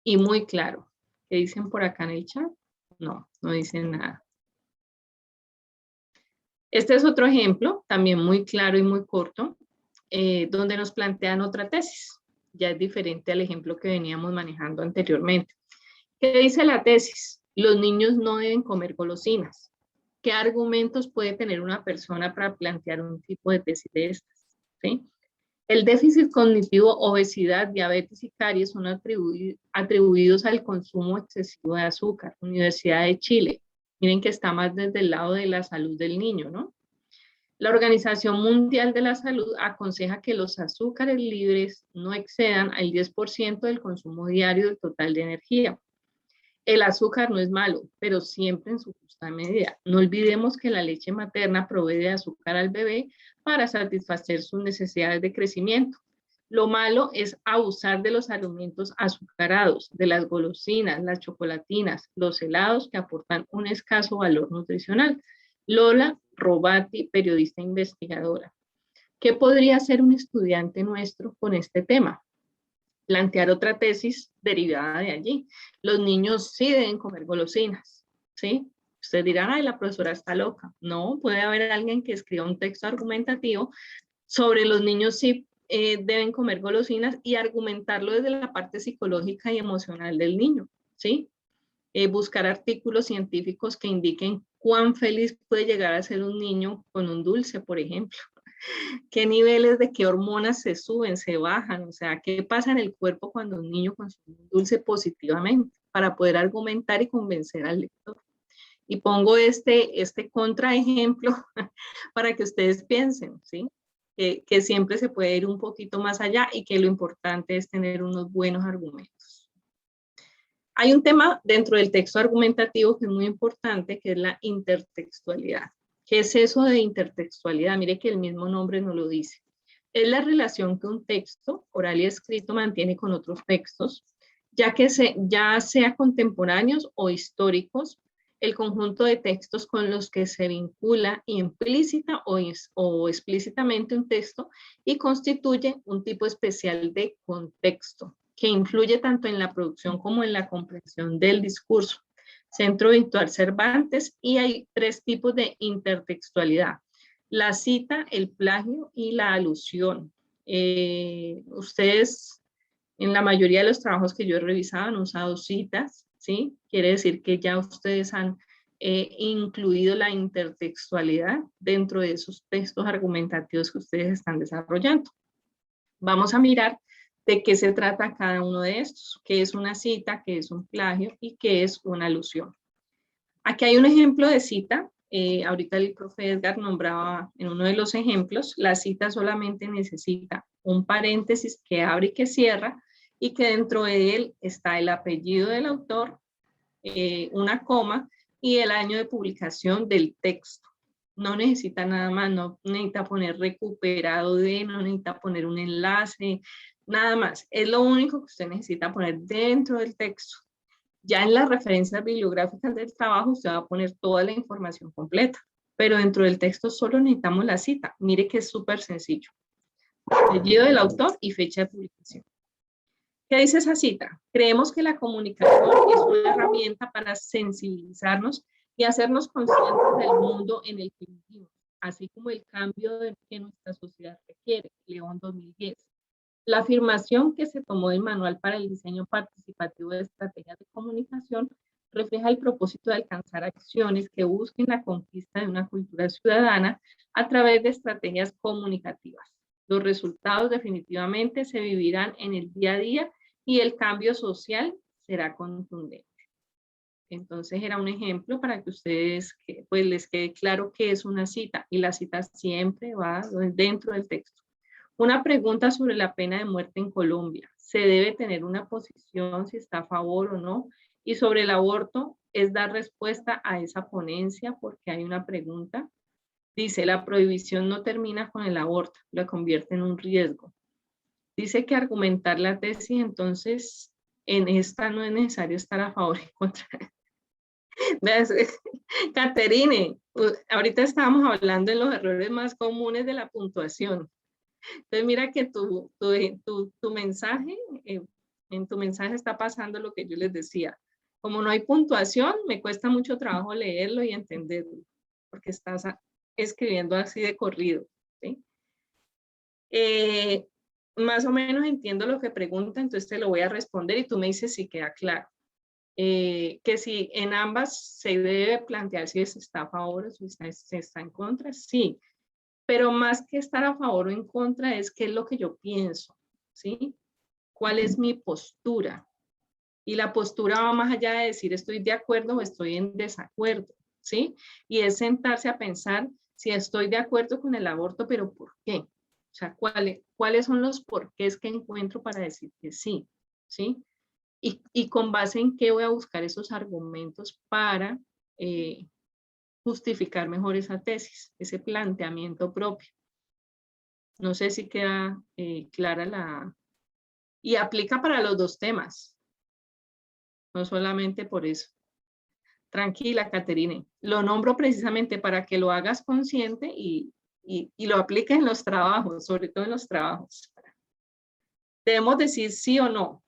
Speaker 1: y muy claro. ¿Qué dicen por acá en el chat? No, no dicen nada. Este es otro ejemplo, también muy claro y muy corto, donde nos plantean otra tesis. Ya es diferente al ejemplo que veníamos manejando anteriormente. ¿Qué dice la tesis? Los niños no deben comer golosinas. ¿Qué argumentos puede tener una persona para plantear un tipo de tesis de estas? ¿Sí? El déficit cognitivo, obesidad, diabetes y caries son atribuidos al consumo excesivo de azúcar. Universidad de Chile. Miren que está más desde el lado de la salud del niño, ¿no? La Organización Mundial de la Salud aconseja que los azúcares libres no excedan el 10% del consumo diario del total de energía. El azúcar no es malo, pero siempre en su justa medida. No olvidemos que la leche materna provee de azúcar al bebé para satisfacer sus necesidades de crecimiento. Lo malo es abusar de los alimentos azucarados, de las golosinas, las chocolatinas, los helados que aportan un escaso valor nutricional. Lola Robati, periodista investigadora. ¿Qué podría hacer un estudiante nuestro con este tema? Plantear otra tesis derivada de allí. Los niños sí deben comer golosinas, ¿sí? Ustedes dirán, ay, la profesora está loca. No, puede haber alguien que escriba un texto argumentativo sobre los niños sí deben comer golosinas y argumentarlo desde la parte psicológica y emocional del niño, ¿sí? Buscar artículos científicos que indiquen cuán feliz puede llegar a ser un niño con un dulce, por ejemplo. ¿Qué niveles de qué hormonas se suben, se bajan? O sea, ¿qué pasa en el cuerpo cuando un niño consume un dulce positivamente? Para poder argumentar y convencer al lector. Y pongo este contraejemplo para que ustedes piensen, ¿sí? Que siempre se puede ir un poquito más allá y que lo importante es tener unos buenos argumentos. Hay un tema dentro del texto argumentativo que es muy importante, que es la intertextualidad. ¿Qué es eso de intertextualidad? Mire que el mismo nombre nos lo dice. Es la relación que un texto, oral y escrito, mantiene con otros textos, ya sea contemporáneos o históricos, el conjunto de textos con los que se vincula implícita o explícitamente un texto y constituye un tipo especial de contexto que influye tanto en la producción como en la comprensión del discurso. Centro Virtual Cervantes, y hay 3 tipos de intertextualidad: la cita, el plagio y la alusión. Ustedes, en la mayoría de los trabajos que yo he revisado, han usado citas, ¿sí? Quiere decir que ya ustedes han incluido la intertextualidad dentro de esos textos argumentativos que ustedes están desarrollando. Vamos a mirar de qué se trata cada uno de estos, qué es una cita, qué es un plagio y qué es una alusión. Aquí hay un ejemplo de cita. Ahorita el profe Edgar nombraba en uno de los ejemplos, la cita solamente necesita un paréntesis que abre y que cierra, y que dentro de él está el apellido del autor, una coma y el año de publicación del texto. No necesita nada más, no necesita poner recuperado de, no necesita poner un enlace, nada más. Es lo único que usted necesita poner dentro del texto. Ya en las referencias bibliográficas del trabajo usted va a poner toda la información completa, pero dentro del texto solo necesitamos la cita. Mire que es súper sencillo. Apellido del autor y fecha de publicación. ¿Qué dice esa cita? Creemos que la comunicación es una herramienta para sensibilizarnos y hacernos conscientes del mundo en el que vivimos, así como el cambio que nuestra sociedad requiere. León 2010. La afirmación que se tomó del Manual para el Diseño Participativo de Estrategias de Comunicación refleja el propósito de alcanzar acciones que busquen la conquista de una cultura ciudadana a través de estrategias comunicativas. Los resultados definitivamente se vivirán en el día a día y el cambio social será contundente. Entonces era un ejemplo para que ustedes pues les quede claro qué es una cita, y la cita siempre va dentro del texto. Una pregunta sobre la pena de muerte en Colombia. ¿Se debe tener una posición si está a favor o no? Y sobre el aborto, es dar respuesta a esa ponencia porque hay una pregunta. Dice, la prohibición no termina con el aborto, la convierte en un riesgo. Dice que argumentar la tesis, entonces, en esta no es necesario estar a favor y en contra. Caterine, ahorita estábamos hablando de los errores más comunes de la puntuación. Entonces, mira que tu mensaje, en tu mensaje está pasando lo que yo les decía. Como no hay puntuación, me cuesta mucho trabajo leerlo y entenderlo, porque estás escribiendo así de corrido, ¿sí? Más o menos entiendo lo que pregunta, entonces te lo voy a responder y tú me dices si queda claro. Que si en ambas se debe plantear si se está a favor o si se está en contra, sí. Pero más que estar a favor o en contra es qué es lo que yo pienso, ¿sí? ¿Cuál es mi postura? Y la postura va más allá de decir estoy de acuerdo o estoy en desacuerdo, ¿sí? Y es sentarse a pensar si estoy de acuerdo con el aborto, pero ¿por qué? O sea, ¿cuáles son los porqués que encuentro para decir que sí, ¿sí? Y con base en qué voy a buscar esos argumentos para justificar mejor esa tesis, ese planteamiento propio. No sé si queda clara la... Y aplica para los dos temas, no solamente por eso. Tranquila, Caterine. Lo nombro precisamente para que lo hagas consciente y lo apliques en los trabajos, sobre todo en los trabajos. Debemos decir sí o no.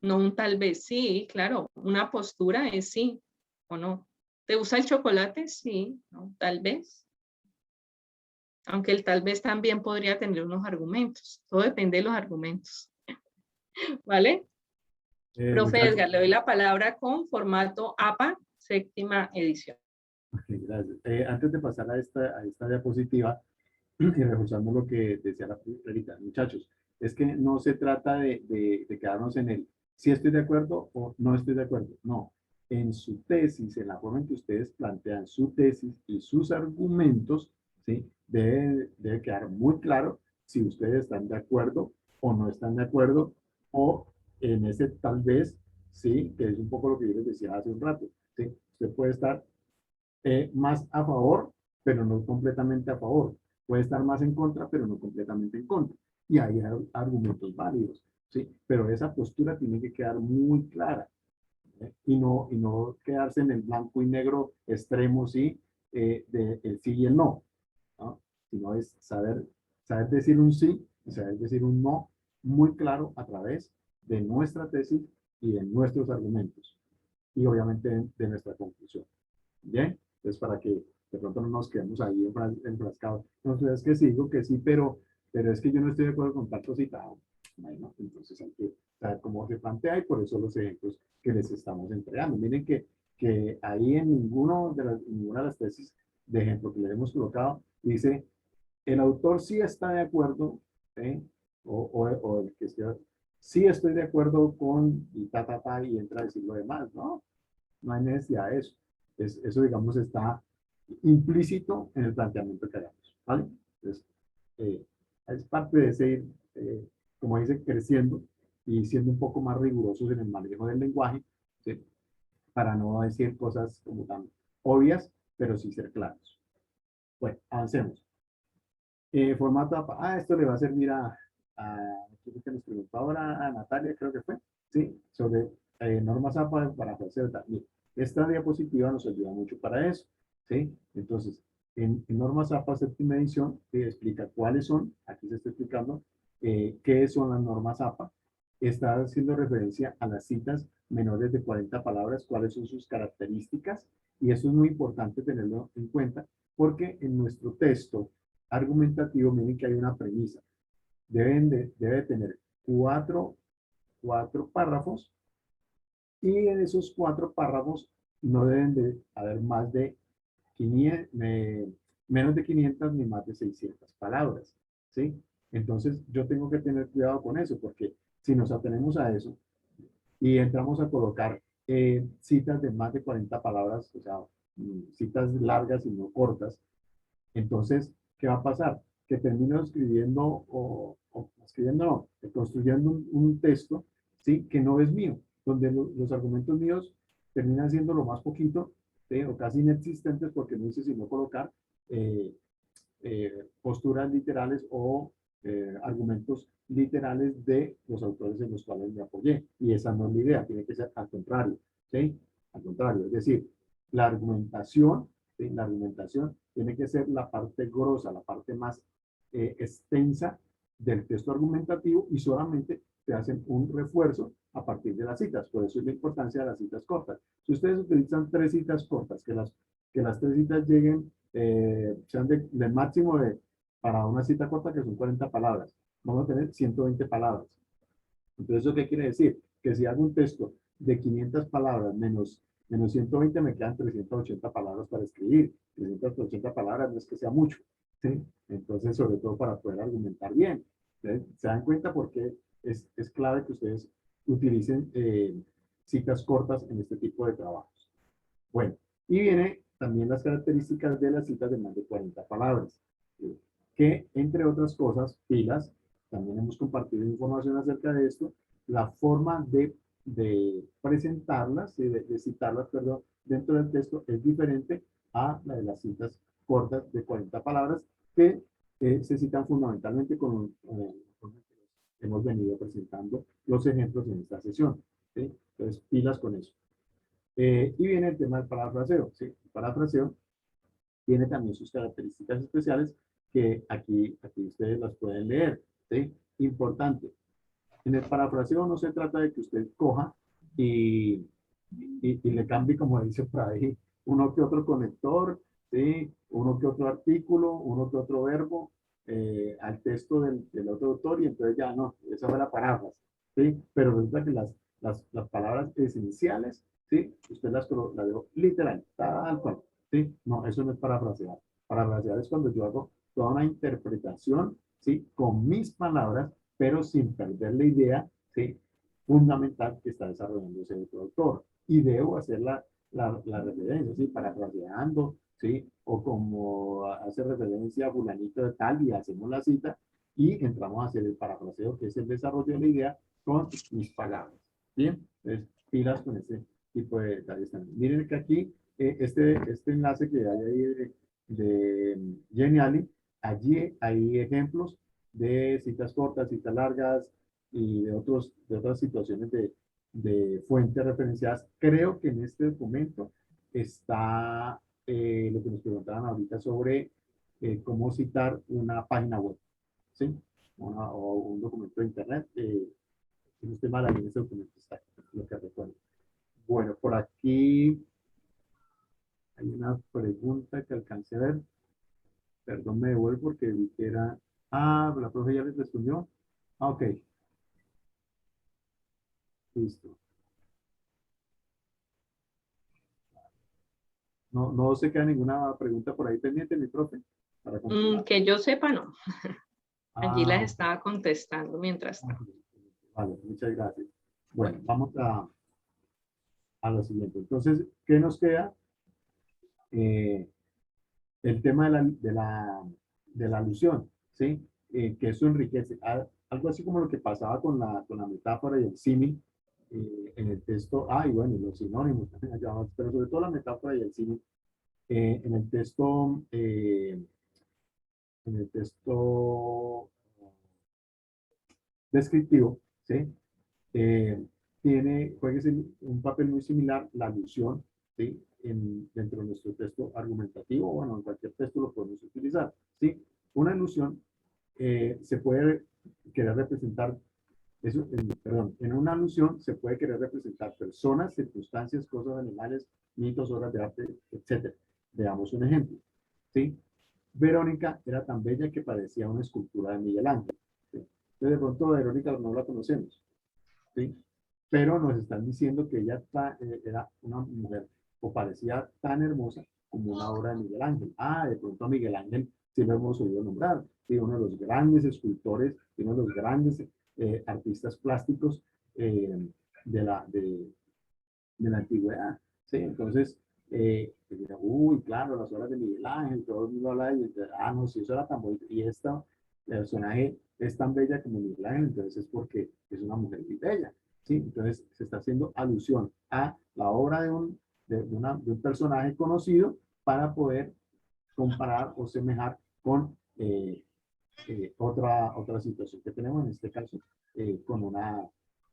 Speaker 1: No un tal vez, sí, claro. Una postura es sí o no. ¿Te gusta el chocolate? Sí, no, tal vez. Aunque el tal vez también podría tener unos argumentos. Todo depende de los argumentos. ¿Vale? Profe Edgar, le doy la palabra con formato APA, séptima edición.
Speaker 2: Okay, gracias. Antes de pasar a esta diapositiva, y reforzando lo que decía la Rita, muchachos, es que no se trata de quedarnos en el si estoy de acuerdo o no estoy de acuerdo. No, en su tesis, en la forma en que ustedes plantean su tesis y sus argumentos, ¿sí? Debe quedar muy claro si ustedes están de acuerdo o no están de acuerdo, o en ese tal vez, sí, que es un poco lo que yo les decía hace un rato, ¿sí? Usted puede estar más a favor, pero no completamente a favor. Puede estar más en contra, pero no completamente en contra. Y hay argumentos válidos, ¿sí? Pero esa postura tiene que quedar muy clara, y no quedarse en el blanco y negro extremo, ¿sí? De el sí y el no, ¿no? Sino es saber decir un sí y saber decir un no muy claro a través de nuestra tesis y de nuestros argumentos. Y obviamente de nuestra conclusión. Bien, entonces para que de pronto no nos quedemos ahí enfrascados. Entonces es que sí, digo que sí, pero es que yo no estoy de acuerdo con tal cosita. Bueno, entonces hay que saber cómo se plantea y por eso los ejemplos que les estamos entregando. Miren que ahí en ninguna de las tesis de ejemplo que les hemos colocado dice, el autor sí está de acuerdo, ¿eh? O el que sea, sí estoy de acuerdo con y y entra a decir lo demás, ¿no? No hay necesidad de eso. Eso, digamos, está implícito en el planteamiento que hagamos, ¿vale? Entonces, es parte de ese, como dice, creciendo y siendo un poco más rigurosos en el manejo del lenguaje, ¿sí? Para no decir cosas como tan obvias, pero sí ser claros. Bueno, avancemos. Formato APA. Esto le va a servir ¿quién es que nos preguntó ahora? A Natalia, creo que fue, ¿sí? Sobre normas APA para hacer también. Esta diapositiva nos ayuda mucho para eso, ¿sí? Entonces, en normas APA séptima edición, explica cuáles son, aquí se está explicando, qué son las normas APA. Está haciendo referencia a las citas menores de 40 palabras, cuáles son sus características, y eso es muy importante tenerlo en cuenta, porque en nuestro texto argumentativo, miren que hay una premisa. Debe tener cuatro párrafos, y en esos 4 párrafos no deben de haber más de 500, menos de 500 ni más de 600 palabras, ¿sí? Entonces yo tengo que tener cuidado con eso, porque si nos atenemos a eso y entramos a colocar citas de más de 40 palabras, o sea, citas largas y no cortas, entonces, ¿qué va a pasar? que termino escribiendo construyendo un texto, ¿sí? Que no es mío, donde los argumentos míos terminan siendo lo más poquito, ¿sí? O casi inexistentes, porque no hice sino colocar posturas literales o argumentos literales de los autores en los cuales me apoyé. Y esa no es la idea, tiene que ser al contrario, ¿sí? Al contrario, es decir, la argumentación, ¿sí? La argumentación tiene que ser la parte grosa, la parte más extensa del texto argumentativo, y solamente se hacen un refuerzo a partir de las citas. Por eso es la importancia de las citas cortas. Si ustedes utilizan 3 citas cortas, que las 3 citas lleguen, sean del máximo para una cita corta, que son 40 palabras, vamos a tener 120 palabras. Entonces, ¿eso qué quiere decir? Que si hago un texto de 500 palabras menos 120, me quedan 380 palabras para escribir. 380 palabras no es que sea mucho, ¿sí? Entonces, sobre todo para poder argumentar bien. ¿Sí? ¿Se dan cuenta por qué es clave que ustedes utilicen citas cortas en este tipo de trabajos? Bueno, y viene también las características de las citas de más de 40 palabras, ¿sí? Que entre otras cosas, pilas, también hemos compartido información acerca de esto, la forma de presentarlas, de citarlas, perdón, dentro del texto es diferente a la de las citas cortas de 40 palabras, que se citan fundamentalmente hemos venido presentando los ejemplos en esta sesión, ¿sí? Entonces, pilas con eso. Y viene el tema del parafraseo, ¿sí? El parafraseo tiene también sus características especiales que aquí ustedes las pueden leer, ¿sí? Importante. En el parafraseo no se trata de que usted coja y le cambie, como dice por ahí, uno que otro conector, ¿sí? Uno que otro artículo, uno que otro verbo al texto del otro autor, y entonces ya no, esa fue la paráfrasis, ¿sí? Pero resulta que las palabras esenciales, ¿sí? Usted las dejó literal, tal cual, ¿sí? No, eso no es parafrasear. Parafrasear es cuando yo hago toda una interpretación, ¿sí? Con mis palabras, pero sin perder la idea, ¿sí? Fundamental que está desarrollando ese otro autor. Y debo hacer la referencia, ¿sí? Parafraseando, ¿sí? O como hace referencia a fulanito de tal, y hacemos la cita y entramos a hacer el parafraseo, que es el desarrollo de la idea con mis palabras. Bien, entonces pilas con este tipo de detalles también. Miren que aquí, este enlace que hay ahí de Geniali, allí hay ejemplos de citas cortas, citas largas y de otras situaciones de fuentes referenciadas. Creo que en este documento está lo que nos preguntaban ahorita sobre cómo citar una página web, ¿sí? O un documento de internet. Si no estoy mal, ahí en este documento está lo que recuerdo. Bueno, por aquí hay una pregunta que alcancé a ver. Perdón, me devuelvo porque vi que era... Ah, la profe ya les respondió. Ah, ok. Listo. No se queda ninguna pregunta por ahí pendiente, mi profe, para continuar.
Speaker 1: Que yo sepa, no. Allí las
Speaker 2: Ah,
Speaker 1: estaba contestando mientras tanto.
Speaker 2: vale, muchas gracias. Bueno, vamos a lo siguiente. Entonces, ¿qué nos queda? El tema de la alusión, ¿sí? Que eso enriquece. Algo así como lo que pasaba con la metáfora y el símil en el texto. Y bueno, los sinónimos también, pero sobre todo la metáfora y el símil en el texto descriptivo, ¿sí? Juega un papel muy similar la alusión, ¿sí? Dentro de nuestro texto argumentativo, bueno, en cualquier texto lo podemos utilizar, ¿sí? Una alusión se puede querer representar, en una alusión se puede querer representar personas, circunstancias, cosas, animales, mitos, obras de arte, etc. Veamos un ejemplo, ¿sí? Verónica era tan bella que parecía una escultura de Miguel Ángel, ¿sí? Entonces, de pronto, Verónica no la conocemos, ¿sí? Pero nos están diciendo que ella era una mujer o parecía tan hermosa como una obra de Miguel Ángel. De pronto a Miguel Ángel sí lo hemos oído nombrar, ¿sí? Uno de los grandes escultores, uno de los grandes artistas plásticos de la antigüedad, ¿sí? Entonces, que dirá, uy, claro, las obras de Miguel Ángel, todo el mundo habla de ellas, no, si eso era tan bonito, y esta personaje es tan bella como Miguel Ángel, entonces es porque es una mujer muy bella, ¿sí? Entonces se está haciendo alusión a la obra de un personaje conocido para poder comparar o semejar con otra situación que tenemos, en este caso, con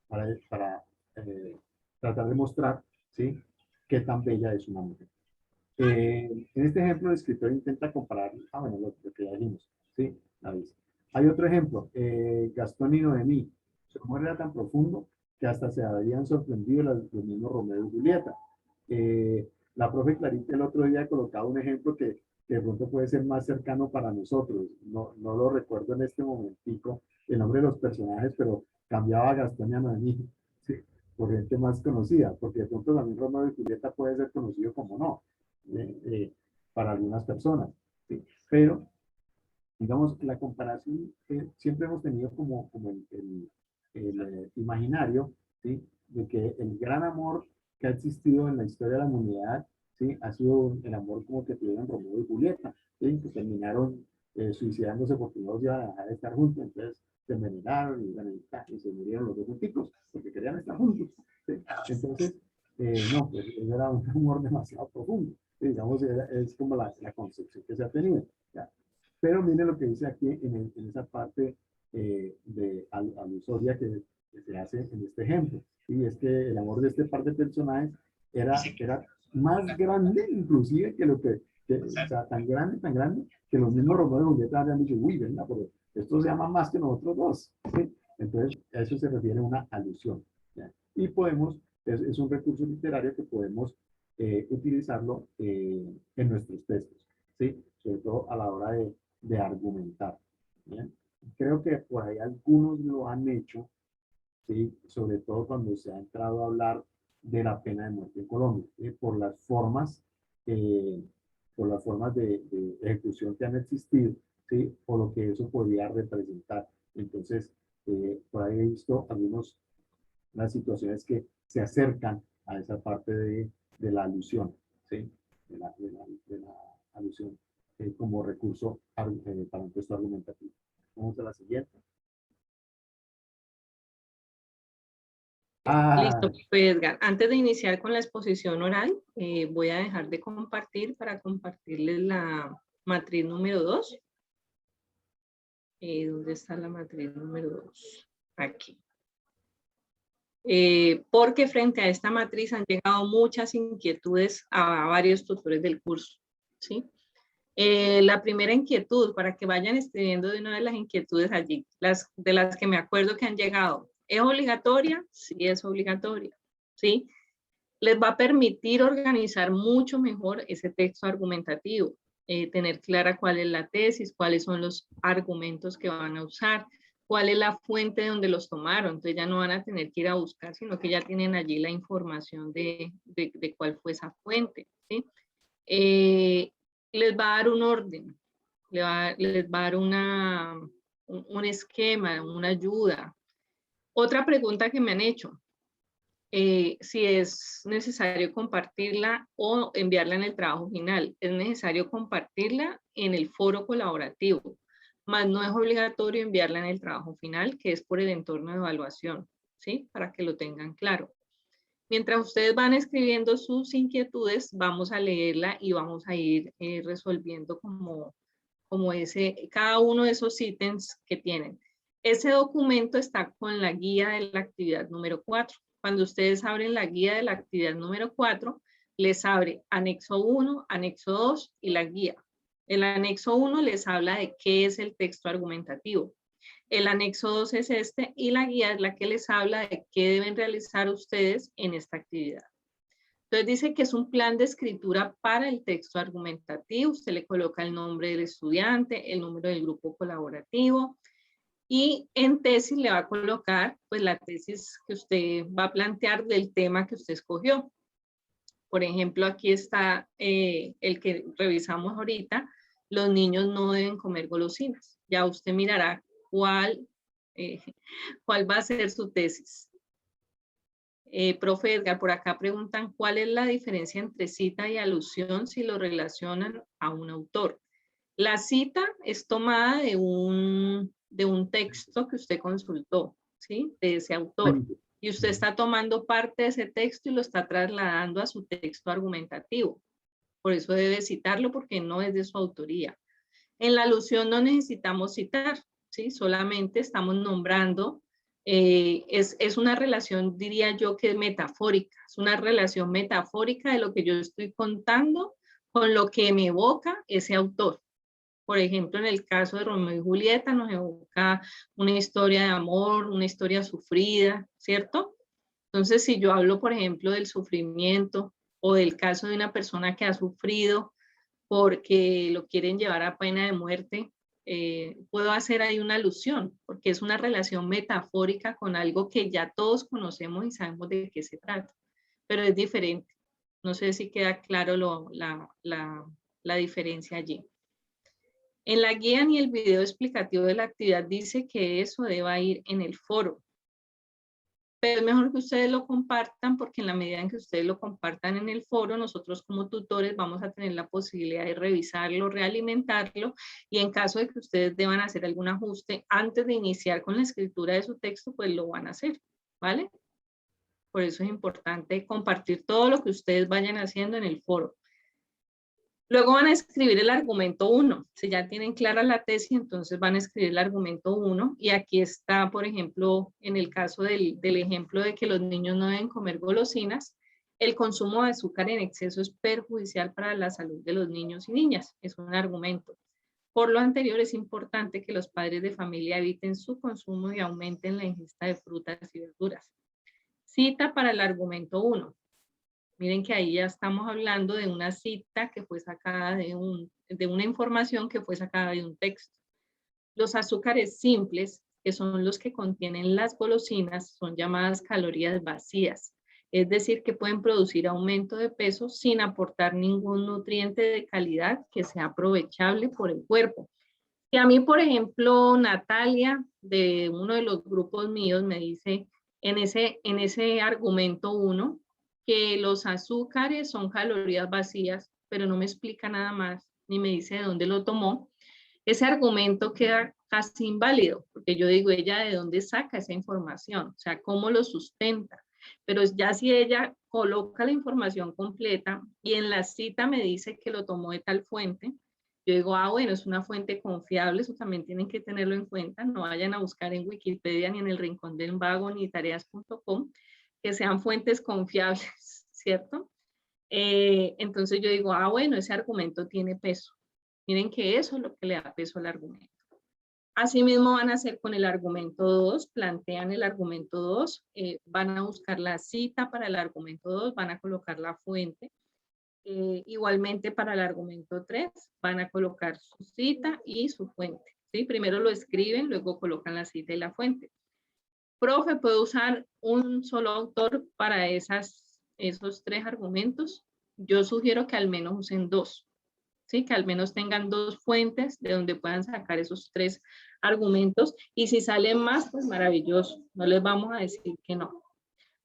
Speaker 2: para tratar de mostrar, ¿sí?, qué tan bella es una mujer. En este ejemplo, el escritor intenta comparar, bueno, lo que ya dijimos, ¿sí? La dice. Hay otro ejemplo, Gastón y Noemí. Su amor era tan profundo que hasta se habrían sorprendido los mismos Romeo y Julieta. La profe Clarita el otro día colocaba un ejemplo que de pronto puede ser más cercano para nosotros. No lo recuerdo en este momentico el nombre de los personajes, pero cambiaba a Gastón y a Noemí, ¿sí?, por gente más conocida, porque de pronto también Romeo y Julieta puede ser conocido como no, para algunas personas, ¿sí? Pero, digamos, la comparación siempre hemos tenido como el imaginario, ¿sí?, de que el gran amor que ha existido en la historia de la humanidad, ¿sí?, ha sido el amor como que tuvieron Romeo y Julieta, ¿sí?, que terminaron suicidándose porque no se iban a dejar de estar juntos, entonces se envenenaron y se murieron los dos junticos porque querían estar juntos, ¿sí? Entonces, no, pues era un amor demasiado profundo, ¿sí? Digamos, es como la concepción que se ha tenido, ¿ya? Pero miren lo que dice aquí en esa parte alusoria que se hace en este ejemplo. Y es que el amor de este par de personajes era más grande inclusive que lo o sea, tan grande, que los mismos Romeo y Julieta habían dicho, uy, venga, pero esto se llama más que nosotros dos, ¿sí? Entonces, a eso se refiere una alusión, ¿ya? Y podemos, es un recurso literario que podemos utilizarlo en nuestros textos, ¿sí? Sobre todo a la hora de argumentar, ¿bien? Creo que por ahí algunos lo han hecho, ¿sí?, sobre todo cuando se ha entrado a hablar de la pena de muerte en Colombia, ¿sí?, eh, por las formas de ejecución que han existido, ¿sí?, o lo que eso podría representar. Entonces, por ahí he visto las situaciones que se acercan a esa parte de la alusión, ¿sí?, de la alusión como recurso para un texto argumentativo. Vamos a la siguiente.
Speaker 1: Listo, pues Edgar, antes de iniciar con la exposición oral, voy a dejar de compartir para compartirles la matriz número 2. ¿Dónde está la matriz número 2? Aquí. Porque frente a esta matriz han llegado muchas inquietudes a varios tutores del curso, ¿sí? La primera inquietud, para que vayan escribiendo de una de las inquietudes allí, de las que me acuerdo que han llegado. ¿Es obligatoria? Sí, es obligatoria, ¿sí? Les va a permitir organizar mucho mejor ese texto argumentativo, tener clara cuál es la tesis, cuáles son los argumentos que van a usar, cuál es la fuente de donde los tomaron. Entonces ya no van a tener que ir a buscar, sino que ya tienen allí la información de cuál fue esa fuente, ¿sí? Les va a dar un orden, les va a dar un esquema, una ayuda. Otra pregunta que me han hecho, si es necesario compartirla o enviarla en el trabajo final. Es necesario compartirla en el foro colaborativo, mas no es obligatorio enviarla en el trabajo final, que es por el entorno de evaluación, ¿sí? Para que lo tengan claro. Mientras ustedes van escribiendo sus inquietudes, vamos a leerla y vamos a ir resolviendo como cada uno de esos ítems que tienen. Ese documento está con la guía de la actividad número 4. Cuando ustedes abren la guía de la actividad número 4, les abre anexo 1, anexo 2 y la guía. El anexo 1 les habla de qué es el texto argumentativo. El anexo 2 es este y la guía es la que les habla de qué deben realizar ustedes en esta actividad. Entonces dice que es un plan de escritura para el texto argumentativo. Usted le coloca el nombre del estudiante, el número del grupo colaborativo y en tesis le va a colocar pues la tesis que usted va a plantear del tema que usted escogió. Por ejemplo, aquí está el que revisamos ahorita, los niños no deben comer golosinas. Ya usted mirará cuál va a ser su tesis. Profe Edgar, por acá preguntan cuál es la diferencia entre cita y alusión si lo relacionan a un autor. La cita es tomada de un texto que usted consultó, ¿sí? De ese autor. Y usted está tomando parte de ese texto y lo está trasladando a su texto argumentativo. Por eso debe citarlo porque no es de su autoría. En la alusión no necesitamos citar, ¿sí? Solamente estamos nombrando. Es una relación, diría yo, que es metafórica. Es una relación metafórica de lo que yo estoy contando con lo que me evoca ese autor. Por ejemplo, en el caso de Romeo y Julieta nos evoca una historia de amor, una historia sufrida, ¿cierto? Entonces, si yo hablo, por ejemplo, del sufrimiento o del caso de una persona que ha sufrido porque lo quieren llevar a pena de muerte, puedo hacer ahí una alusión, porque es una relación metafórica con algo que ya todos conocemos y sabemos de qué se trata, pero es diferente. No sé si queda claro la diferencia allí. En la guía ni el video explicativo de la actividad dice que eso deba ir en el foro. Pero es mejor que ustedes lo compartan porque en la medida en que ustedes lo compartan en el foro, nosotros como tutores vamos a tener la posibilidad de revisarlo, realimentarlo y en caso de que ustedes deban hacer algún ajuste antes de iniciar con la escritura de su texto, pues lo van a hacer, ¿vale? Por eso es importante compartir todo lo que ustedes vayan haciendo en el foro. Luego van a escribir el argumento 1. Si ya tienen clara la tesis, entonces van a escribir el argumento 1. Y aquí está, por ejemplo, en el caso del ejemplo de que los niños no deben comer golosinas, el consumo de azúcar en exceso es perjudicial para la salud de los niños y niñas. Es un argumento. Por lo anterior, es importante que los padres de familia eviten su consumo y aumenten la ingesta de frutas y verduras. Cita para el argumento 1. Miren que ahí ya estamos hablando de una cita que fue sacada de una información que fue sacada de un texto. Los azúcares simples, que son los que contienen las golosinas, son llamadas calorías vacías. Es decir, que pueden producir aumento de peso sin aportar ningún nutriente de calidad que sea aprovechable por el cuerpo. Y a mí, por ejemplo, Natalia, de uno de los grupos míos, me dice en ese argumento 1, que los azúcares son calorías vacías, pero no me explica nada más, ni me dice de dónde lo tomó. Ese argumento queda casi inválido, porque yo digo, ella de dónde saca esa información, o sea, cómo lo sustenta. Pero ya si ella coloca la información completa y en la cita me dice que lo tomó de tal fuente, yo digo, bueno, es una fuente confiable, eso también tienen que tenerlo en cuenta, no vayan a buscar en Wikipedia, ni en el Rincón del Vago, ni tareas.com, que sean fuentes confiables, ¿cierto? Entonces yo digo, bueno, ese argumento tiene peso. Miren que eso es lo que le da peso al argumento. Asimismo van a hacer con el argumento 2, plantean el argumento 2, van a buscar la cita para el argumento 2, van a colocar la fuente. Igualmente para el argumento 3 van a colocar su cita y su fuente. ¿Sí? Primero lo escriben, luego colocan la cita y la fuente. Profe, ¿puedo usar un solo autor para esos 3 argumentos? Yo sugiero que al menos usen 2. ¿Sí? Que al menos tengan 2 fuentes de donde puedan sacar esos 3 argumentos. Y si salen más, pues maravilloso. No les vamos a decir que no.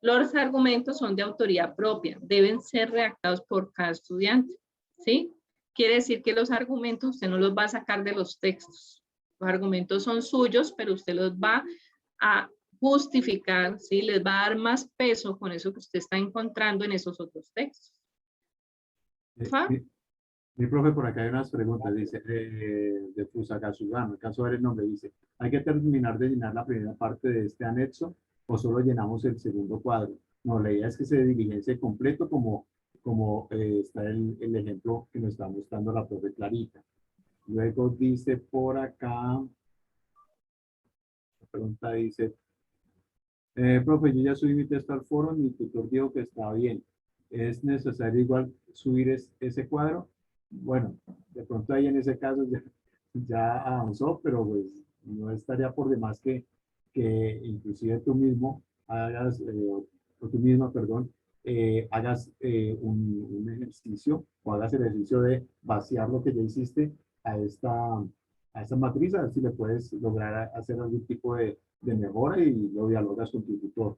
Speaker 1: Los argumentos son de autoría propia. Deben ser redactados por cada estudiante. ¿Sí? Quiere decir que los argumentos usted no los va a sacar de los textos. Los argumentos son suyos, pero usted los va a justificar, ¿sí? Les va a dar más peso con eso que usted está encontrando en esos otros textos.
Speaker 2: Mi profe, por acá hay unas preguntas, dice, de Fusagasugano, alcanzo a ver el nombre, dice, ¿hay que terminar de llenar la primera parte de este anexo o solo llenamos el segundo cuadro? No, la idea es que se diligencie completo como está el ejemplo que nos está mostrando la profe Clarita. Luego dice por acá, la pregunta dice, profe, yo ya subí mi texto al foro, mi tutor dijo que está bien. ¿Es necesario igual subir ese cuadro? Bueno, de pronto ahí en ese caso ya avanzó, pero pues no estaría por demás que inclusive tú mismo hagas, o tú misma, perdón, hagas un ejercicio o hagas el ejercicio de vaciar lo que ya hiciste a esta matriz, a ver si le puedes lograr hacer algún tipo de mejora y lo dialogas con tu tutor.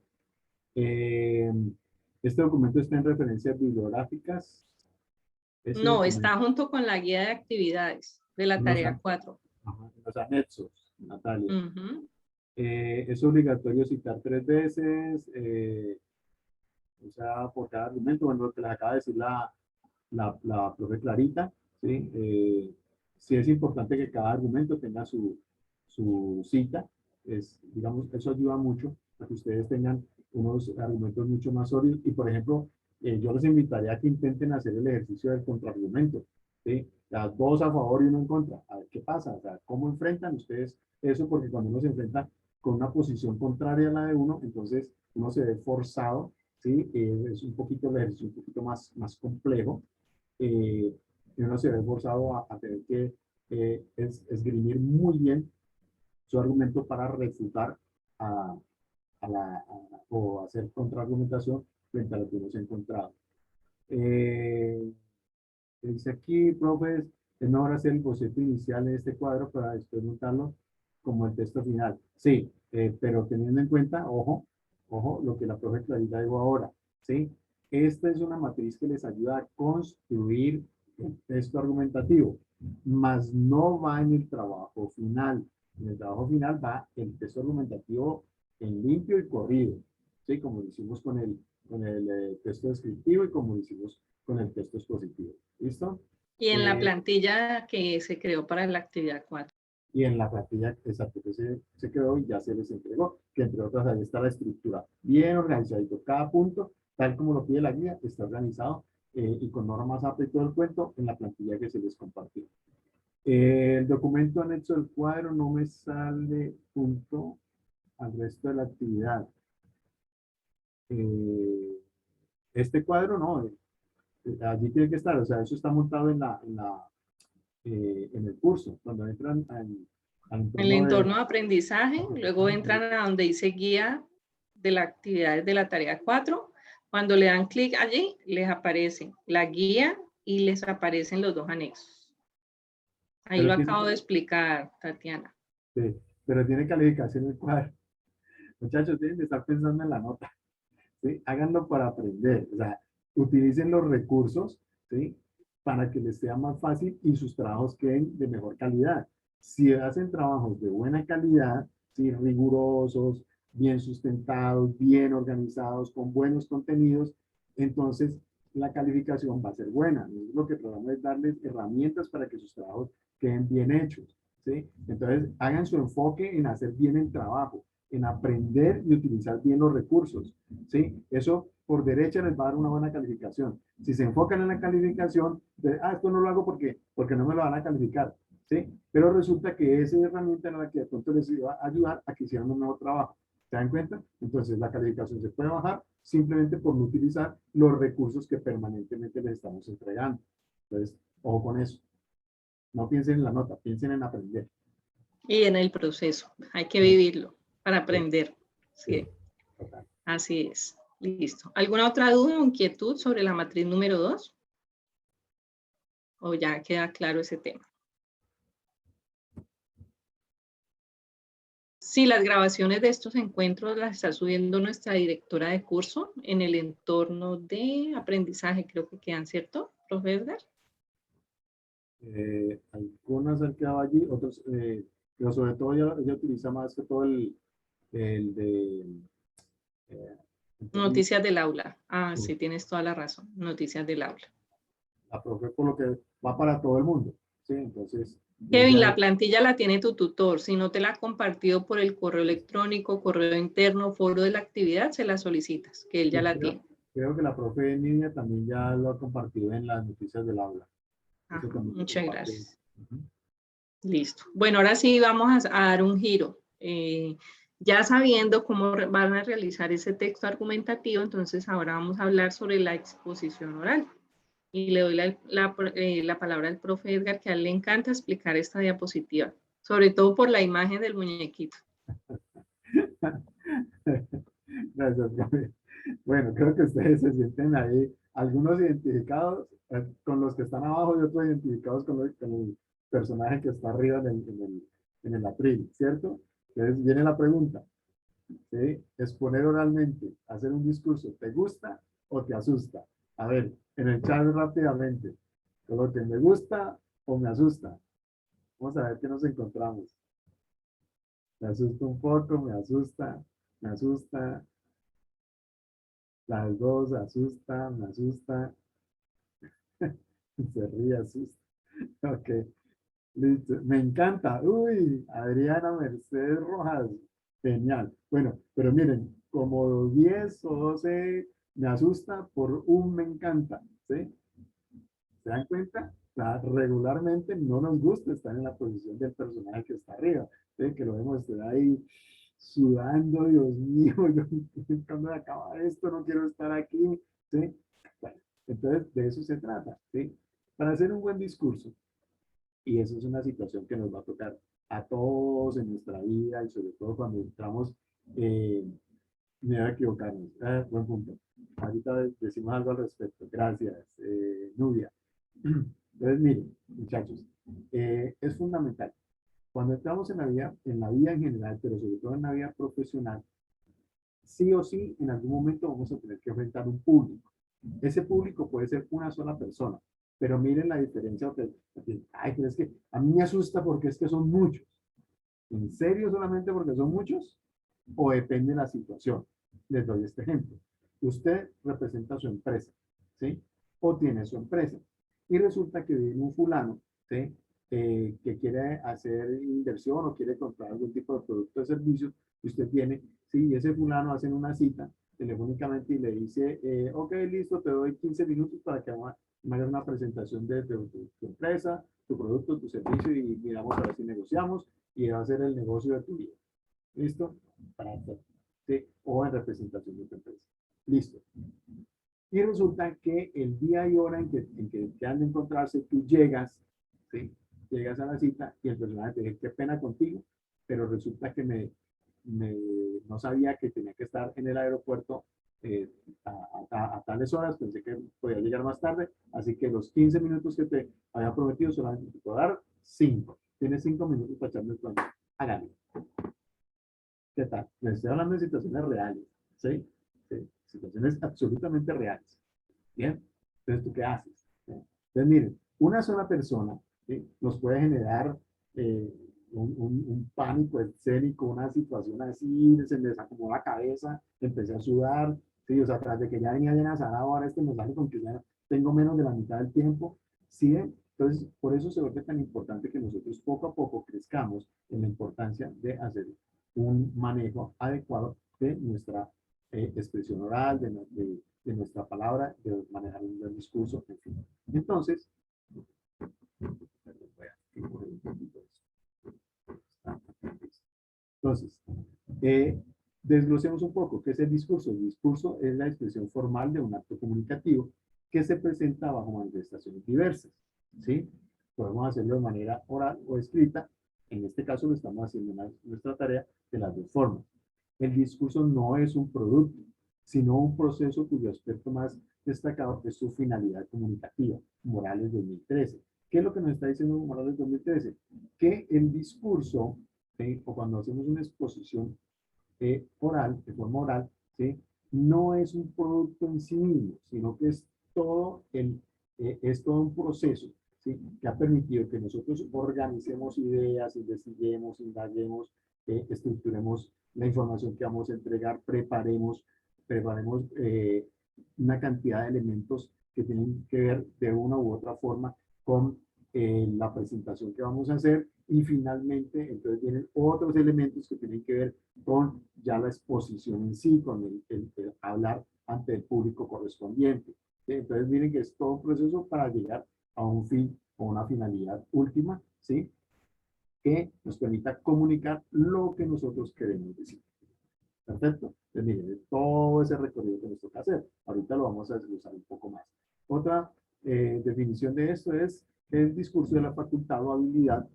Speaker 2: Este documento está en referencias bibliográficas. Ese
Speaker 1: No,
Speaker 2: documento,
Speaker 1: está junto con la guía de actividades de la
Speaker 2: en los,
Speaker 1: tarea 4.
Speaker 2: ajá, en los anexos, Natalia.
Speaker 1: Ujú.
Speaker 2: Es obligatorio citar 3 veces, o sea, por cada argumento. Bueno, lo que les acaba de decir la profe Clarita, ¿sí? Sí es importante que cada argumento tenga su cita. Digamos, eso ayuda mucho a que ustedes tengan unos argumentos mucho más sólidos. Y, por ejemplo, yo les invitaría a que intenten hacer el ejercicio del contraargumento, ¿sí? Las dos a favor y uno en contra. A ver qué pasa, o sea, cómo enfrentan ustedes eso, porque cuando uno se enfrenta con una posición contraria a la de uno, entonces uno se ve forzado, ¿sí? Es un poquito el ejercicio un poquito más complejo, y uno se ve forzado a tener que esgrimir muy bien su argumento para refutar a, o hacer contraargumentación frente a lo que uno se ha encontrado. Dice aquí, profes, es mejor hacer el boceto inicial en este cuadro para después montarlo como el texto final. Sí, pero teniendo en cuenta, ojo, lo que la profe Clarita dijo ahora, ¿sí? Esta es una matriz que les ayuda a construir el texto argumentativo, mas no va en el trabajo final. En el trabajo final va el texto argumentativo en limpio y corrido, ¿sí? Como lo hicimos con el texto descriptivo y como lo hicimos con el texto expositivo. ¿Listo?
Speaker 1: Y en la plantilla que se creó para la actividad 4.
Speaker 2: Y en la plantilla exacto que se quedó y ya se les entregó, que entre otras ahí está la estructura bien organizadito. Cada punto, tal como lo pide la guía, está organizado y con normas APA y todo el cuento en la plantilla que se les compartió. El documento anexo del cuadro no me sale junto al resto de la actividad. Este cuadro no, allí tiene que estar, o sea, eso está montado en el curso. Cuando entran al
Speaker 1: El
Speaker 2: entorno de...
Speaker 1: entorno de aprendizaje, luego entran a donde dice guía de las actividades de la tarea 4. Cuando le dan clic allí, les aparece la guía y les aparecen los 2 anexos. Ahí lo acabo de explicar, Tatiana.
Speaker 2: Sí, pero tiene calificación el cuadro. Muchachos, tienen que estar pensando en la nota. ¿Sí? Háganlo para aprender. O sea, utilicen los recursos, ¿sí? Para que les sea más fácil y sus trabajos queden de mejor calidad. Si hacen trabajos de buena calidad, ¿sí? Rigurosos, bien sustentados, bien organizados, con buenos contenidos, entonces la calificación va a ser buena. Nosotros lo que tratamos es darles herramientas para que sus trabajos queden bien hechos, ¿sí? Entonces, hagan su enfoque en hacer bien el trabajo, en aprender y utilizar bien los recursos, ¿sí? Eso por derecha les va a dar una buena calificación. Si se enfocan en la calificación, esto no lo hago porque no me lo van a calificar, ¿sí? Pero resulta que esa herramienta era la que de pronto les iba a ayudar a que hicieran un nuevo trabajo. ¿Se dan cuenta? Entonces la calificación se puede bajar simplemente por no utilizar los recursos que permanentemente les estamos entregando. Entonces, ojo con eso. No piensen en la nota, piensen en aprender.
Speaker 1: Y en el proceso, hay que vivirlo para aprender. Sí,
Speaker 2: Total.
Speaker 1: así es. Listo. ¿Alguna otra duda o inquietud sobre la matriz número 2? ¿O ya queda claro ese tema? Sí, las grabaciones de estos encuentros las está subiendo nuestra directora de curso en el entorno de aprendizaje, creo que quedan, ¿cierto, profe Edgar?
Speaker 2: Algunas han quedado allí, otros, pero sobre todo ella utiliza más que todo el de...
Speaker 1: Noticias del aula. Ah, sí, tienes toda la razón. Noticias del aula.
Speaker 2: La profe por lo que va para todo el mundo, ¿sí? Entonces...
Speaker 1: Kevin, la plantilla la tiene tu tutor. Si no te la ha compartido por el correo electrónico, correo interno, foro de la actividad, se la solicitas, que él ya la tiene.
Speaker 2: Creo que la profe Nidia también ya lo ha compartido en las noticias del aula.
Speaker 1: Ajá, muchas gracias.
Speaker 2: Uh-huh.
Speaker 1: Listo. Bueno, ahora sí vamos a dar un giro. Ya sabiendo cómo van a realizar ese texto argumentativo, entonces ahora vamos a hablar sobre la exposición oral. Y le doy la palabra al profe Edgar, que a él le encanta explicar esta diapositiva, sobre todo por la imagen del muñequito.
Speaker 2: Gracias, profe. Bueno, creo que ustedes se sienten ahí, algunos identificados con los que están abajo y otros identificados con el personaje que está arriba en el atril, ¿cierto? Entonces viene la pregunta, ¿sí? Exponer oralmente, hacer un discurso, ¿te gusta o te asusta? A ver, en el chat rápidamente. Coloquen me gusta o me asusta. Vamos a ver qué nos encontramos. Me asusta un poco, me asusta, me asusta. Las dos, asusta, me asusta. Se ríe, asusta. Ok, listo. Me encanta. Uy, Adriana Mercedes Rojas. Genial. Bueno, pero miren, como 10 o 12 me asusta por un me encanta. ¿Sí? ¿Se dan cuenta? O sea, regularmente no nos gusta estar en la posición del personaje que está arriba, ¿sí? Que lo vemos estar ahí sudando, Dios mío, yo cuando acaba esto, no quiero estar aquí, ¿sí? Bueno, entonces de eso se trata, ¿sí? Para hacer un buen discurso, y eso es una situación que nos va a tocar a todos en nuestra vida y sobre todo cuando entramos, me voy a equivocarnos, buen punto. Ahorita decimos algo al respecto. Gracias, Nubia. Entonces, miren, muchachos, es fundamental. Cuando entramos en la vida en general, pero sobre todo en la vida profesional, sí o sí, en algún momento vamos a tener que enfrentar un público. Ese público puede ser una sola persona, pero miren la diferencia. Ay, pero es que a mí me asusta porque es que son muchos. ¿En serio solamente porque son muchos? ¿O depende de la situación? Les doy este ejemplo. Usted representa su empresa, ¿sí? O tiene su empresa. Y resulta que viene un fulano, ¿sí? Que quiere hacer inversión o quiere comprar algún tipo de producto o servicio, y usted tiene, sí, y ese fulano hace una cita telefónicamente y le dice, ok, listo, te doy 15 minutos para que me hagas una presentación de tu empresa, tu producto, tu servicio y miramos a ver si negociamos y va a ser el negocio de tu vida. ¿Listo? Para hacer, ¿sí? O en representación de tu empresa. Listo. Y resulta que el día y hora en que han de encontrarse, tú llegas, ¿sí? Llegas a la cita y el personaje te dice, qué pena contigo, pero resulta que no sabía que tenía que estar en el aeropuerto a tales horas, pensé que podía llegar más tarde, así que los 15 minutos que te había prometido solamente te puedo dar 5. Tienes 5 minutos para echarme el cuento. Háganlo. ¿Qué tal? Les estoy hablando de situaciones reales, ¿sí? Sí, situaciones absolutamente reales. ¿Bien? Entonces, ¿tú qué haces? ¿Sí? Entonces, miren, una sola persona, ¿sí? Nos puede generar un pánico escénico, una situación así, se me desacomodó la cabeza, empecé a sudar, ¿sí? O sea, tras de que ya venía bien azarado, ahora este me sale con que ya tengo menos de la mitad del tiempo, ¿sí? Entonces, por eso se vuelve tan importante que nosotros poco a poco crezcamos en la importancia de hacer un manejo adecuado de nuestra expresión oral, de nuestra palabra, de manejar un buen discurso, en fin. Entonces, desglosemos un poco qué es el discurso. El discurso es la expresión formal de un acto comunicativo que se presenta bajo manifestaciones diversas, ¿sí? Podemos hacerlo de manera oral o escrita. En este caso lo estamos haciendo en nuestra tarea de las dos formas. El discurso no es un producto, sino un proceso cuyo aspecto más destacado es su finalidad comunicativa. Morales 2013. ¿Qué es lo que nos está diciendo Morales 2013? Que el discurso, ¿sí? O cuando hacemos una exposición oral, de forma oral, ¿sí? No es un producto en sí mismo, sino que es todo un proceso, ¿sí? Que ha permitido que nosotros organicemos ideas, investiguemos, indaguemos, estructuremos la información que vamos a entregar, preparemos una cantidad de elementos que tienen que ver de una u otra forma con la presentación que vamos a hacer y finalmente entonces vienen otros elementos que tienen que ver con ya la exposición en sí, con el hablar ante el público correspondiente. ¿Sí? Entonces miren que es todo un proceso para llegar a un fin o una finalidad última, ¿sí? Que nos permita comunicar lo que nosotros queremos decir. Perfecto. Entonces miren, todo ese recorrido que nos toca hacer. Ahorita lo vamos a desglosar un poco más. Otra definición de esto es el discurso de la facultad o habilidad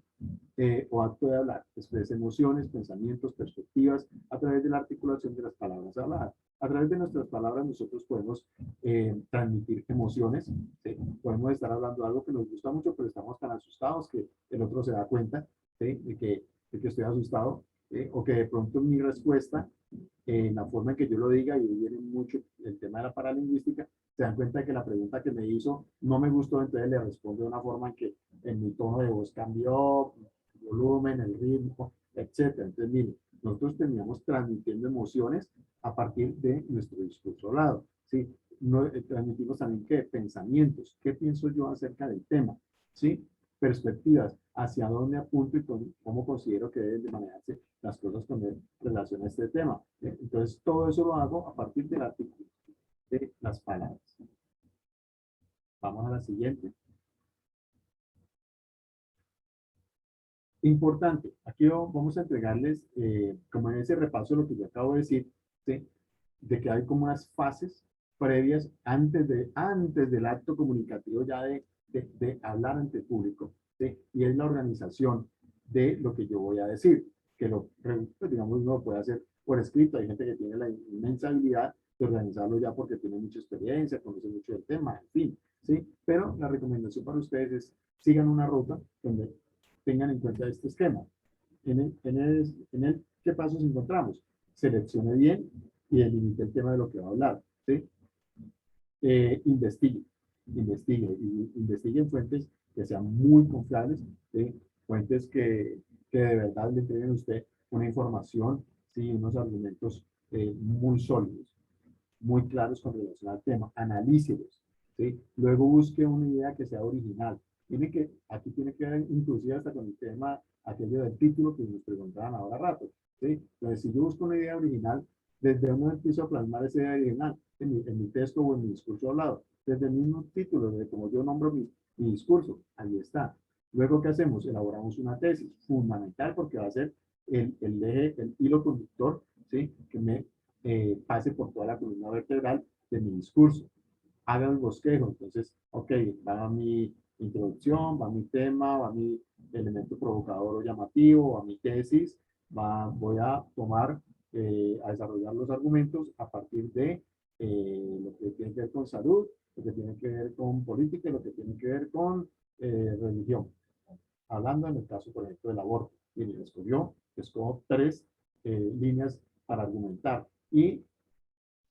Speaker 2: o acto de hablar, expresa emociones, pensamientos, perspectivas a través de la articulación de las palabras habladas. A través de nuestras palabras nosotros podemos transmitir emociones, ¿sí? Podemos estar hablando de algo que nos gusta mucho, pero estamos tan asustados que el otro se da cuenta, ¿sí? de que estoy asustado o que de pronto mi respuesta, en la forma en que yo lo diga, y viene mucho el tema de la paralingüística, se dan cuenta de que la pregunta que me hizo no me gustó, entonces le respondo de una forma en que en mi tono de voz cambió, el volumen, el ritmo, etcétera. Entonces, mire, nosotros teníamos transmitiendo emociones a partir de nuestro discurso hablado, ¿sí? No, transmitimos también ¿qué? Pensamientos, qué pienso yo acerca del tema, ¿sí? Perspectivas, hacia dónde apunto y cómo considero que deben de manejarse las cosas con relación a este tema. Entonces, todo eso lo hago a partir del artículo, de las palabras. Vamos a la siguiente. Importante, aquí vamos a entregarles, como en ese repaso de lo que yo acabo de decir, ¿sí? De que hay como unas fases previas antes del acto comunicativo ya de hablar ante el público, ¿sí? Y es la organización de lo que yo voy a decir, que pues, digamos, uno lo puede hacer por escrito. Hay gente que tiene la inmensa habilidad de organizarlo ya porque tiene mucha experiencia, conoce mucho del tema, en fin, ¿sí? Pero la recomendación para ustedes es sigan una ruta donde tengan en cuenta este esquema. ¿Qué pasos encontramos? Seleccione bien y delimite el tema de lo que va a hablar, ¿sí? Investigue en fuentes que sean muy confiables, ¿sí? Fuentes que de verdad le entreguen a usted una información, ¿sí? Unos argumentos muy sólidos, muy claros con relación al tema. Analícelos, ¿sí? Luego busque una idea que sea original. Aquí tiene que ver inclusive hasta con el tema aquello del título que nos preguntaban ahora rato, ¿sí? Entonces, si yo busco una idea original, desde dónde empiezo a plasmar esa idea original, en mi texto o en mi discurso hablado, desde el mismo título, desde como yo nombro mi discurso, ahí está. Luego, ¿qué hacemos? Elaboramos una tesis, fundamental porque va a ser el eje, el hilo conductor, ¿sí? Que me pase por toda la columna vertebral de mi discurso. Haga el bosquejo, entonces, ok, va mi introducción, va mi tema, va mi elemento provocador o llamativo, va mi tesis, voy a tomar, a desarrollar los argumentos a partir de lo que tiene que ver con salud, lo que tiene que ver con política, lo que tiene que ver con religión. Hablando en el caso, por ejemplo, del aborto. Y les escogió 3 líneas para argumentar. Y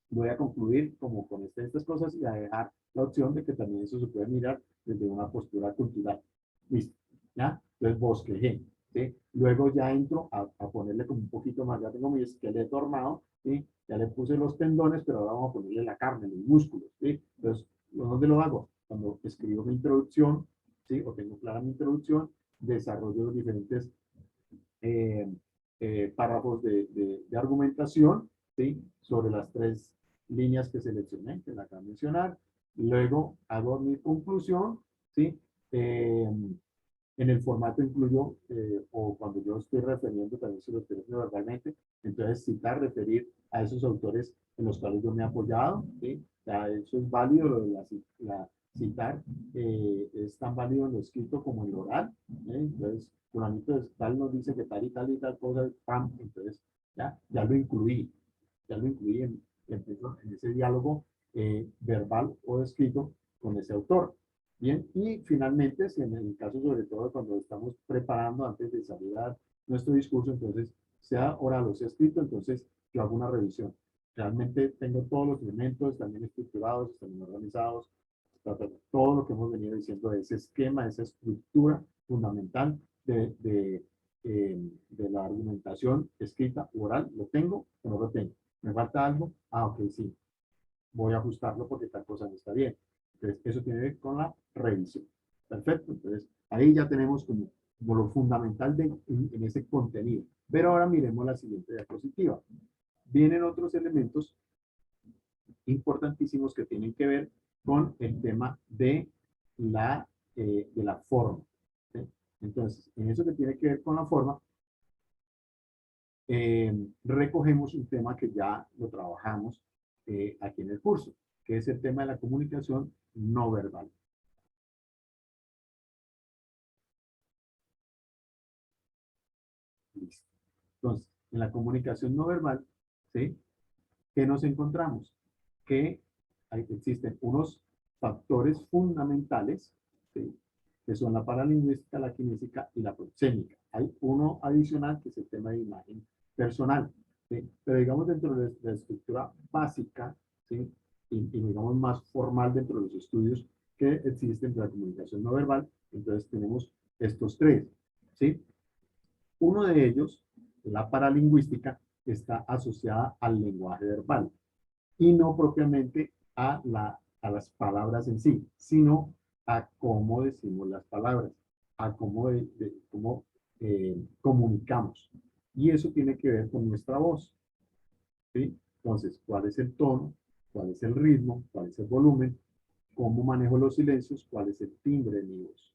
Speaker 2: voy a concluir como con estas cosas y a dejar la opción de que también eso se puede mirar desde una postura cultural. Listo, ¿ya? Entonces bosquejé, ¿sí? Luego ya entro a ponerle como un poquito más, ya tengo mi esqueleto armado, ¿sí? Ya le puse los tendones, pero ahora vamos a ponerle la carne, los músculos, ¿sí? Entonces, ¿dónde lo hago? Cuando escribo mi introducción, ¿sí? O tengo clara mi introducción, desarrollo los diferentes eh, párrafos de argumentación, ¿sí? Sobre las 3 líneas que seleccioné, que la acabo de mencionar. Luego hago mi conclusión, ¿sí? En el formato incluyo, o cuando yo estoy refiriendo, también se lo estoy refiriendo verbalmente, entonces citar, referir a esos autores en los cuales yo me he apoyado, ¿sí? Ya eso es válido, lo de citar es tan válido en lo escrito como en lo oral, entonces, fulanito de tal nos dice que tal y tal y tal cosa, ¡pam! Entonces, ya lo incluí en ese diálogo verbal o escrito con ese autor. Bien, y finalmente, si en el caso sobre todo cuando estamos preparando antes de salir a nuestro discurso, entonces, sea oral o sea escrito, entonces yo hago una revisión. Realmente tengo todos los elementos también estructurados, también organizados, todo lo que hemos venido diciendo de ese esquema, esa estructura fundamental de la argumentación escrita oral. ¿Lo tengo o no lo tengo? ¿Me falta algo? Ah, ok, sí. Voy a ajustarlo porque tal cosa no está bien. Entonces, eso tiene que ver con la revisión. Perfecto. Entonces, ahí ya tenemos como lo fundamental en ese contenido. Pero ahora miremos la siguiente diapositiva. Vienen otros elementos importantísimos que tienen que ver con el tema de la forma. ¿Sí? Entonces, en eso que tiene que ver con la forma, recogemos un tema que ya lo trabajamos aquí en el curso, que es el tema de la comunicación no verbal. Listo. Entonces, en la comunicación no verbal, ¿sí? ¿Qué nos encontramos? Que existen unos factores fundamentales, ¿sí? que son la paralingüística, la kinésica y la proxémica. Hay uno adicional que es el tema de imagen personal, ¿sí? Pero digamos dentro de la estructura básica, ¿sí? Y digamos más formal dentro de los estudios que existen de la comunicación no verbal, entonces tenemos estos tres, ¿sí? Uno de ellos, la paralingüística, está asociada al lenguaje verbal y no propiamente a las palabras en sí, sino a cómo decimos las palabras, a cómo comunicamos. Y eso tiene que ver con nuestra voz, ¿sí? Entonces, ¿cuál es el tono? ¿Cuál es el ritmo? ¿Cuál es el volumen? ¿Cómo manejo los silencios? ¿Cuál es el timbre de mi voz?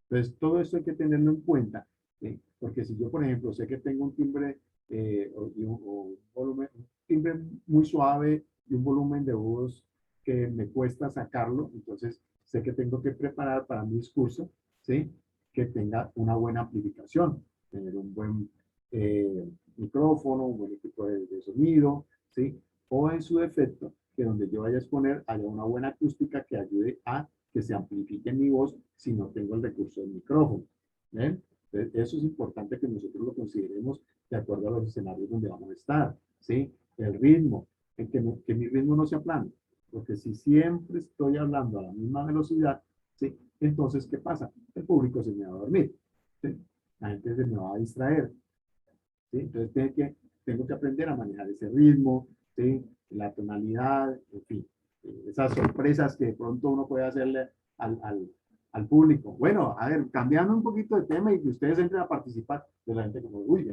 Speaker 2: Entonces, todo esto hay que tenerlo en cuenta, ¿sí? Porque si yo, por ejemplo, sé que tengo un timbre o un volumen, un timbre muy suave y un volumen de voz que me cuesta sacarlo, entonces sé que tengo que preparar para mi discurso, ¿sí? Que tenga una buena amplificación, tener un buen micrófono, un buen equipo de sonido, ¿sí? O en su defecto, que donde yo vaya a exponer haya una buena acústica que ayude a que se amplifique mi voz si no tengo el recurso del micrófono. ¿Ven? Entonces, eso es importante que nosotros lo consideremos de acuerdo a los escenarios donde vamos a estar. ¿Sí? El ritmo, que mi ritmo no sea plano. Porque si siempre estoy hablando a la misma velocidad, ¿sí? Entonces, ¿qué pasa? El público se me va a dormir. ¿Sí? La gente se me va a distraer. ¿Sí? Entonces, tengo que aprender a manejar ese ritmo, ¿sí? La tonalidad, en fin, esas sorpresas que de pronto uno puede hacerle al público. Bueno, a ver, cambiando un poquito de tema y que ustedes entren a participar, de la gente como, uy,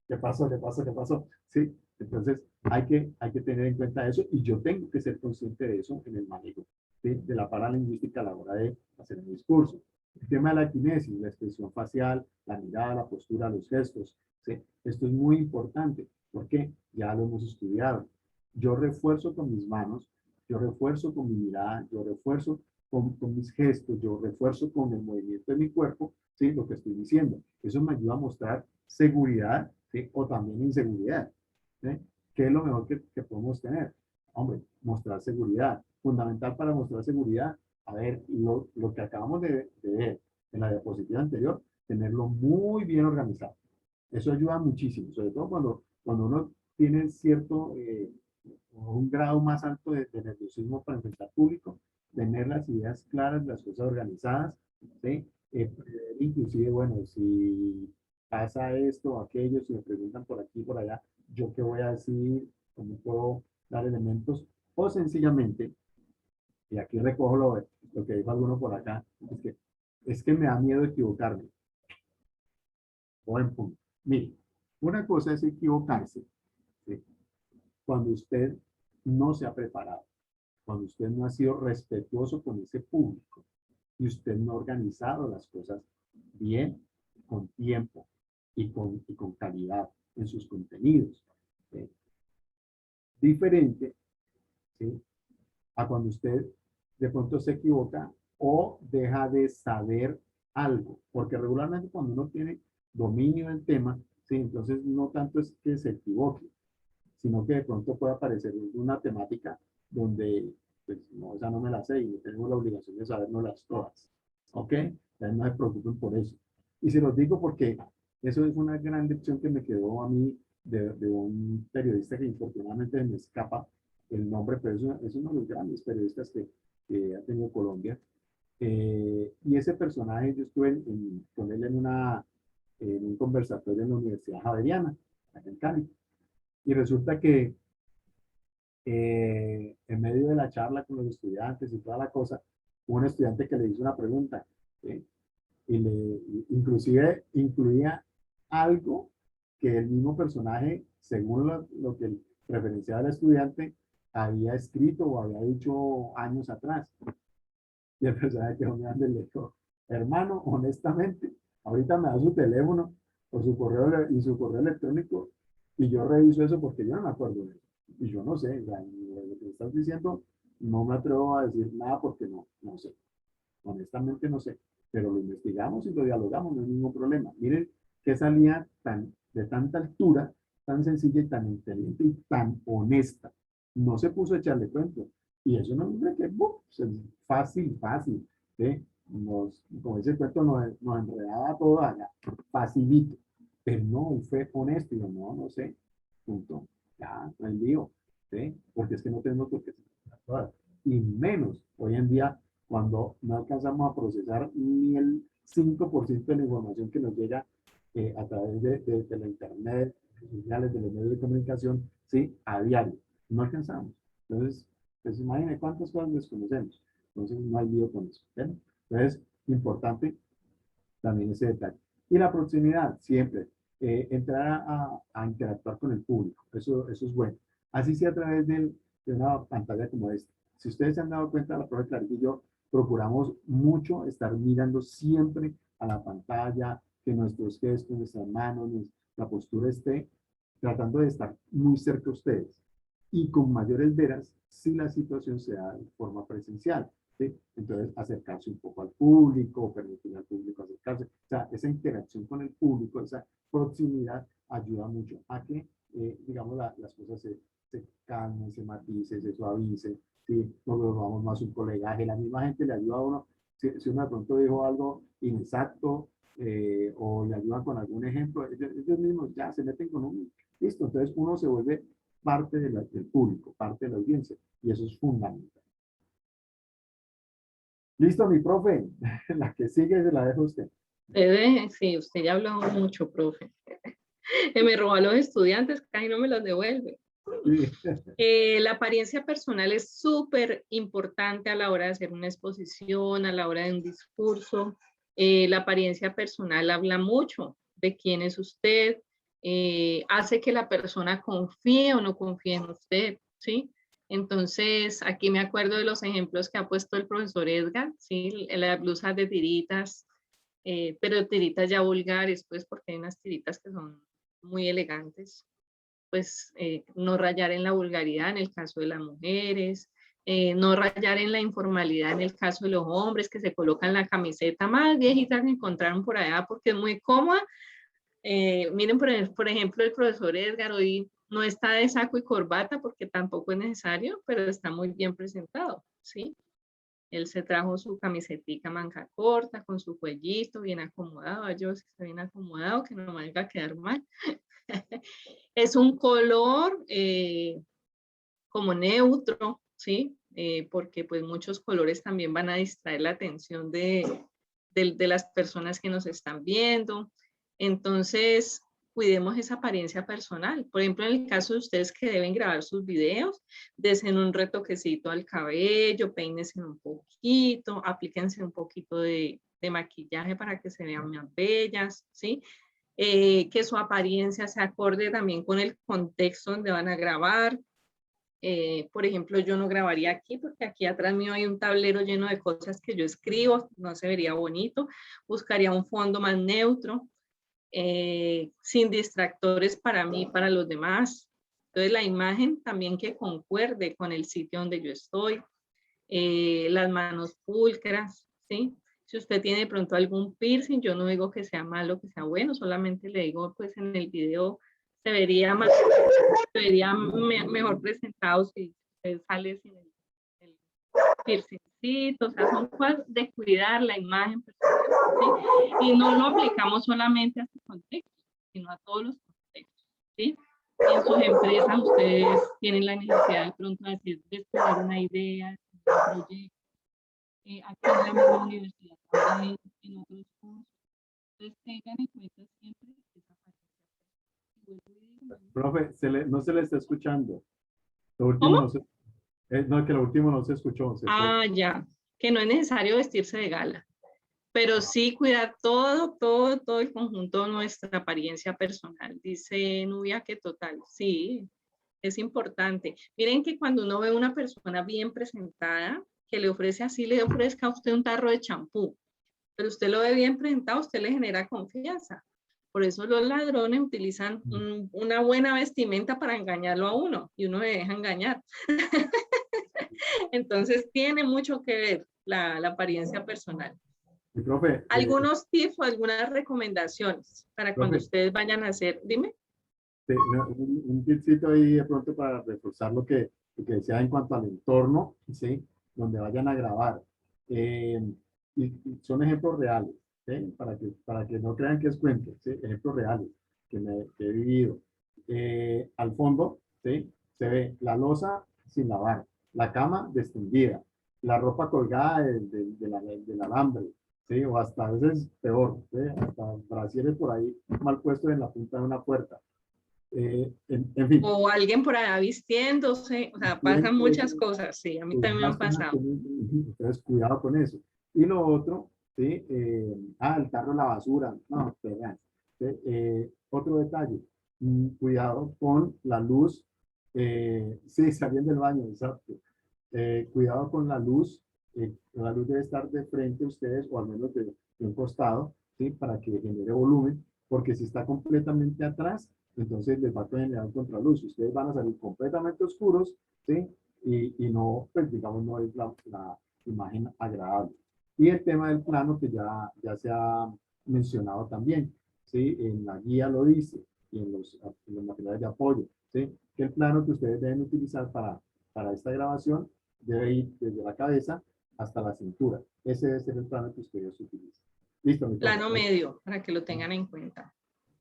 Speaker 2: ¿qué pasó? ¿Qué pasó? ¿Qué pasó? Sí, entonces hay que tener en cuenta eso y yo tengo que ser consciente de eso en el manejo, ¿sí? De la paralingüística a la hora de hacer un discurso. El tema de la kinesis, la expresión facial, la mirada, la postura, los gestos, ¿sí? Esto es muy importante porque ya lo hemos estudiado. Yo refuerzo con mis manos, yo refuerzo con mi mirada, yo refuerzo con mis gestos, yo refuerzo con el movimiento de mi cuerpo, ¿sí? Lo que estoy diciendo. Eso me ayuda a mostrar seguridad, ¿sí? O también inseguridad, ¿sí? ¿Qué es lo mejor que podemos tener? Hombre, mostrar seguridad. Fundamental para mostrar seguridad, a ver, lo que acabamos de ver en la diapositiva anterior, tenerlo muy bien organizado. Eso ayuda muchísimo, sobre todo cuando uno tiene cierto, un grado más alto de nerviosismo para enfrentar público, tener las ideas claras, las cosas organizadas, ¿sí? Inclusive, bueno, si pasa esto o aquello, si me preguntan por aquí y por allá, yo qué voy a decir, cómo puedo dar elementos, o sencillamente, y aquí recojo lo que dijo alguno por acá, es que me da miedo equivocarme. Buen punto. Mire, una cosa es equivocarse, ¿sí? Cuando usted no se ha preparado, cuando usted no ha sido respetuoso con ese público y usted no ha organizado las cosas bien, con tiempo y con calidad en sus contenidos. ¿Sí? Diferente, ¿sí? A cuando usted de pronto se equivoca o deja de saber algo, porque regularmente cuando uno tiene dominio del tema, ¿sí? Entonces no tanto es que se equivoque, sino que de pronto puede aparecer una temática donde, pues, no, esa no me la sé y tengo la obligación de sabernoslas todas, ¿ok? Entonces no se preocupen por eso. Y se los digo porque eso es una gran lección que me quedó a mí de un periodista que infortunadamente me escapa el nombre, pero es uno de los grandes periodistas que ha tenido Colombia. Y ese personaje, yo estuve con él en un conversatorio en la Universidad Javeriana, acá en Cali. Y resulta que en medio de la charla con los estudiantes y toda la cosa, hubo un estudiante que le hizo una pregunta, ¿sí? Inclusive incluía algo que el mismo personaje, según lo que referenciaba al estudiante, había escrito o había dicho años atrás. Y el personaje quedó mirando y le dijo, hermano, honestamente, ahorita me da su teléfono o su correo y su correo electrónico y yo reviso eso porque yo no me acuerdo de eso. Y yo no sé, o sea, lo que me estás diciendo, no me atrevo a decir nada porque no sé. Honestamente no sé, pero lo investigamos y lo dialogamos, no hay ningún problema. Miren qué salía de tanta altura, tan sencilla y tan inteligente y tan honesta. No se puso a echarle cuento. Y eso no es que fácil, ¿sí? como dice el cuento, nos enredaba todo allá, facilito. Pero no, él fue honesto y dijo, no sé, punto. Ya, no hay lío, ¿sí? Porque es que no tenemos por qué ser todas. Y menos hoy en día, cuando no alcanzamos a procesar ni el 5% de la información que nos llega a través de la internet, de los sociales, de los medios de comunicación, ¿sí? A diario. No alcanzamos. Entonces, pues imagínense cuántas cosas desconocemos. Entonces, no hay lío con eso. ¿Ven? Entonces, importante también ese detalle. Y la proximidad, siempre. Entrar a interactuar con el público. Eso es bueno. Así sea a través de una pantalla como esta. Si ustedes se han dado cuenta, la profe Clarita y yo procuramos mucho estar mirando siempre a la pantalla, que nuestros gestos, nuestras manos, la postura esté tratando de estar muy cerca de ustedes. Y con mayores veras si la situación se da de forma presencial. ¿Sí? Entonces, acercarse un poco al público, permitir al público acercarse. O sea, esa interacción con el público, esa proximidad ayuda mucho a que, digamos, las cosas se calmen, se maticen, se suavicen. ¿Sí? Nos vamos más un colegaje. La misma gente le ayuda a uno. Si uno de pronto dijo algo inexacto o le ayuda con algún ejemplo, ellos mismos ya se meten con uno. Listo, entonces uno se vuelve parte del público, parte de la audiencia. Y eso es fundamental. Listo, mi profe. La que sigue se la dejo a usted.
Speaker 1: Sí, usted ya ha hablado mucho, profe. Me robó a los estudiantes, casi no me los devuelve.
Speaker 2: Sí.
Speaker 1: La apariencia personal es súper importante a la hora de hacer una exposición, a la hora de un discurso. La apariencia personal habla mucho de quién es usted, hace que la persona confíe o no confíe en usted, ¿sí? Entonces, aquí me acuerdo de los ejemplos que ha puesto el profesor Edgar, ¿sí? Las blusas de tiritas, pero tiritas ya vulgares, pues, porque hay unas tiritas que son muy elegantes, pues no rayar en la vulgaridad en el caso de las mujeres, no rayar en la informalidad en el caso de los hombres que se colocan la camiseta más viejita que encontraron por allá porque es muy cómoda. Miren, por ejemplo, el profesor Edgar hoy no está de saco y corbata porque tampoco es necesario, pero está muy bien presentado, ¿sí? Él se trajo su camisetica manga corta con su cuellito bien acomodado. Yo si está bien acomodado, que no me vaya a quedar mal. Es un color como neutro, ¿sí? Porque pues muchos colores también van a distraer la atención de las personas que nos están viendo. Entonces, cuidemos esa apariencia personal. Por ejemplo, en el caso de ustedes que deben grabar sus videos, desen un retoquecito al cabello, peínense un poquito, aplíquense un poquito de maquillaje para que se vean más bellas, ¿sí? Que su apariencia se acorde también con el contexto donde van a grabar. Por ejemplo, yo no grabaría aquí porque aquí atrás mío hay un tablero lleno de cosas que yo escribo, no se vería bonito. Buscaría un fondo más neutro, sin distractores para mí y para los demás. Entonces, la imagen también que concuerde con el sitio donde yo estoy. Las manos pulcras, ¿sí? Si usted tiene de pronto algún piercing, yo no digo que sea malo, que sea bueno, solamente le digo, pues en el video se vería más, mejor presentado si usted sale sin el piercingcito, o sea, son cosas de cuidar la imagen personal, ¿sí? Y no lo aplicamos solamente a su contexto, sino a todos los contextos, ¿sí? En sus empresas ustedes tienen la necesidad de pronto de despegar una idea, un proyecto, aquí en la misma universidad también, en otros cursos. Entonces tengan en cuenta siempre esa parte.
Speaker 2: Profe, no se le está escuchando. Lo último
Speaker 1: ¿Cómo?
Speaker 2: no se, no, que lo último no se escuchó, se fue.
Speaker 1: Ah, ya, que no es necesario vestirse de gala, pero sí cuidar todo el conjunto de nuestra apariencia personal. Dice Nubia que total, sí, es importante. Miren que cuando uno ve una persona bien presentada, que le ofrece así, le ofrezca a usted un tarro de champú, pero usted lo ve bien presentado, usted le genera confianza. Por eso los ladrones utilizan una buena vestimenta para engañarlo a uno y uno se deja engañar. Entonces tiene mucho que ver la apariencia personal.
Speaker 2: Y profe,
Speaker 1: Algunos tips o algunas recomendaciones para cuando
Speaker 2: profe,
Speaker 1: ustedes vayan a hacer, dime.
Speaker 2: no, un tipcito ahí de pronto para reforzar lo que decía en cuanto al entorno, ¿sí? Donde vayan a grabar. y son ejemplos reales, ¿sí? Para que no crean que es cuento, ¿sí? Ejemplos reales que he vivido. Al fondo, ¿sí? Se ve la loza sin lavar, la cama extendida, la ropa colgada del alambre, ¿sí? O hasta a veces peor, ¿sí? Hasta brasieres por ahí mal puestos en la punta de una puerta. En fin.
Speaker 1: O alguien por allá vistiéndose, o sea, pasan muchas cosas, sí, a mí también me han pasado.
Speaker 2: Entonces, cuidado con eso. Y lo otro, ¿sí? El tarro de la basura, no, vean. ¿Sí? Otro detalle, cuidado con la luz, sí, saliendo del baño, exacto. Cuidado con la luz debe estar de frente a ustedes o al menos de un costado, ¿sí? Para que genere volumen, porque si está completamente atrás, entonces les va a generar contraluz. Ustedes van a salir completamente oscuros, ¿sí? Y no, pues digamos, no es la imagen agradable. Y el tema del plano que ya se ha mencionado también, ¿sí? En la guía lo dice y en los materiales de apoyo, ¿sí? Que el plano que ustedes deben utilizar para esta grabación debe ir desde la cabeza hasta la cintura. Ese debe ser el plano que ustedes utilizan. Listo, mi
Speaker 1: Plano medio, para que lo tengan en cuenta.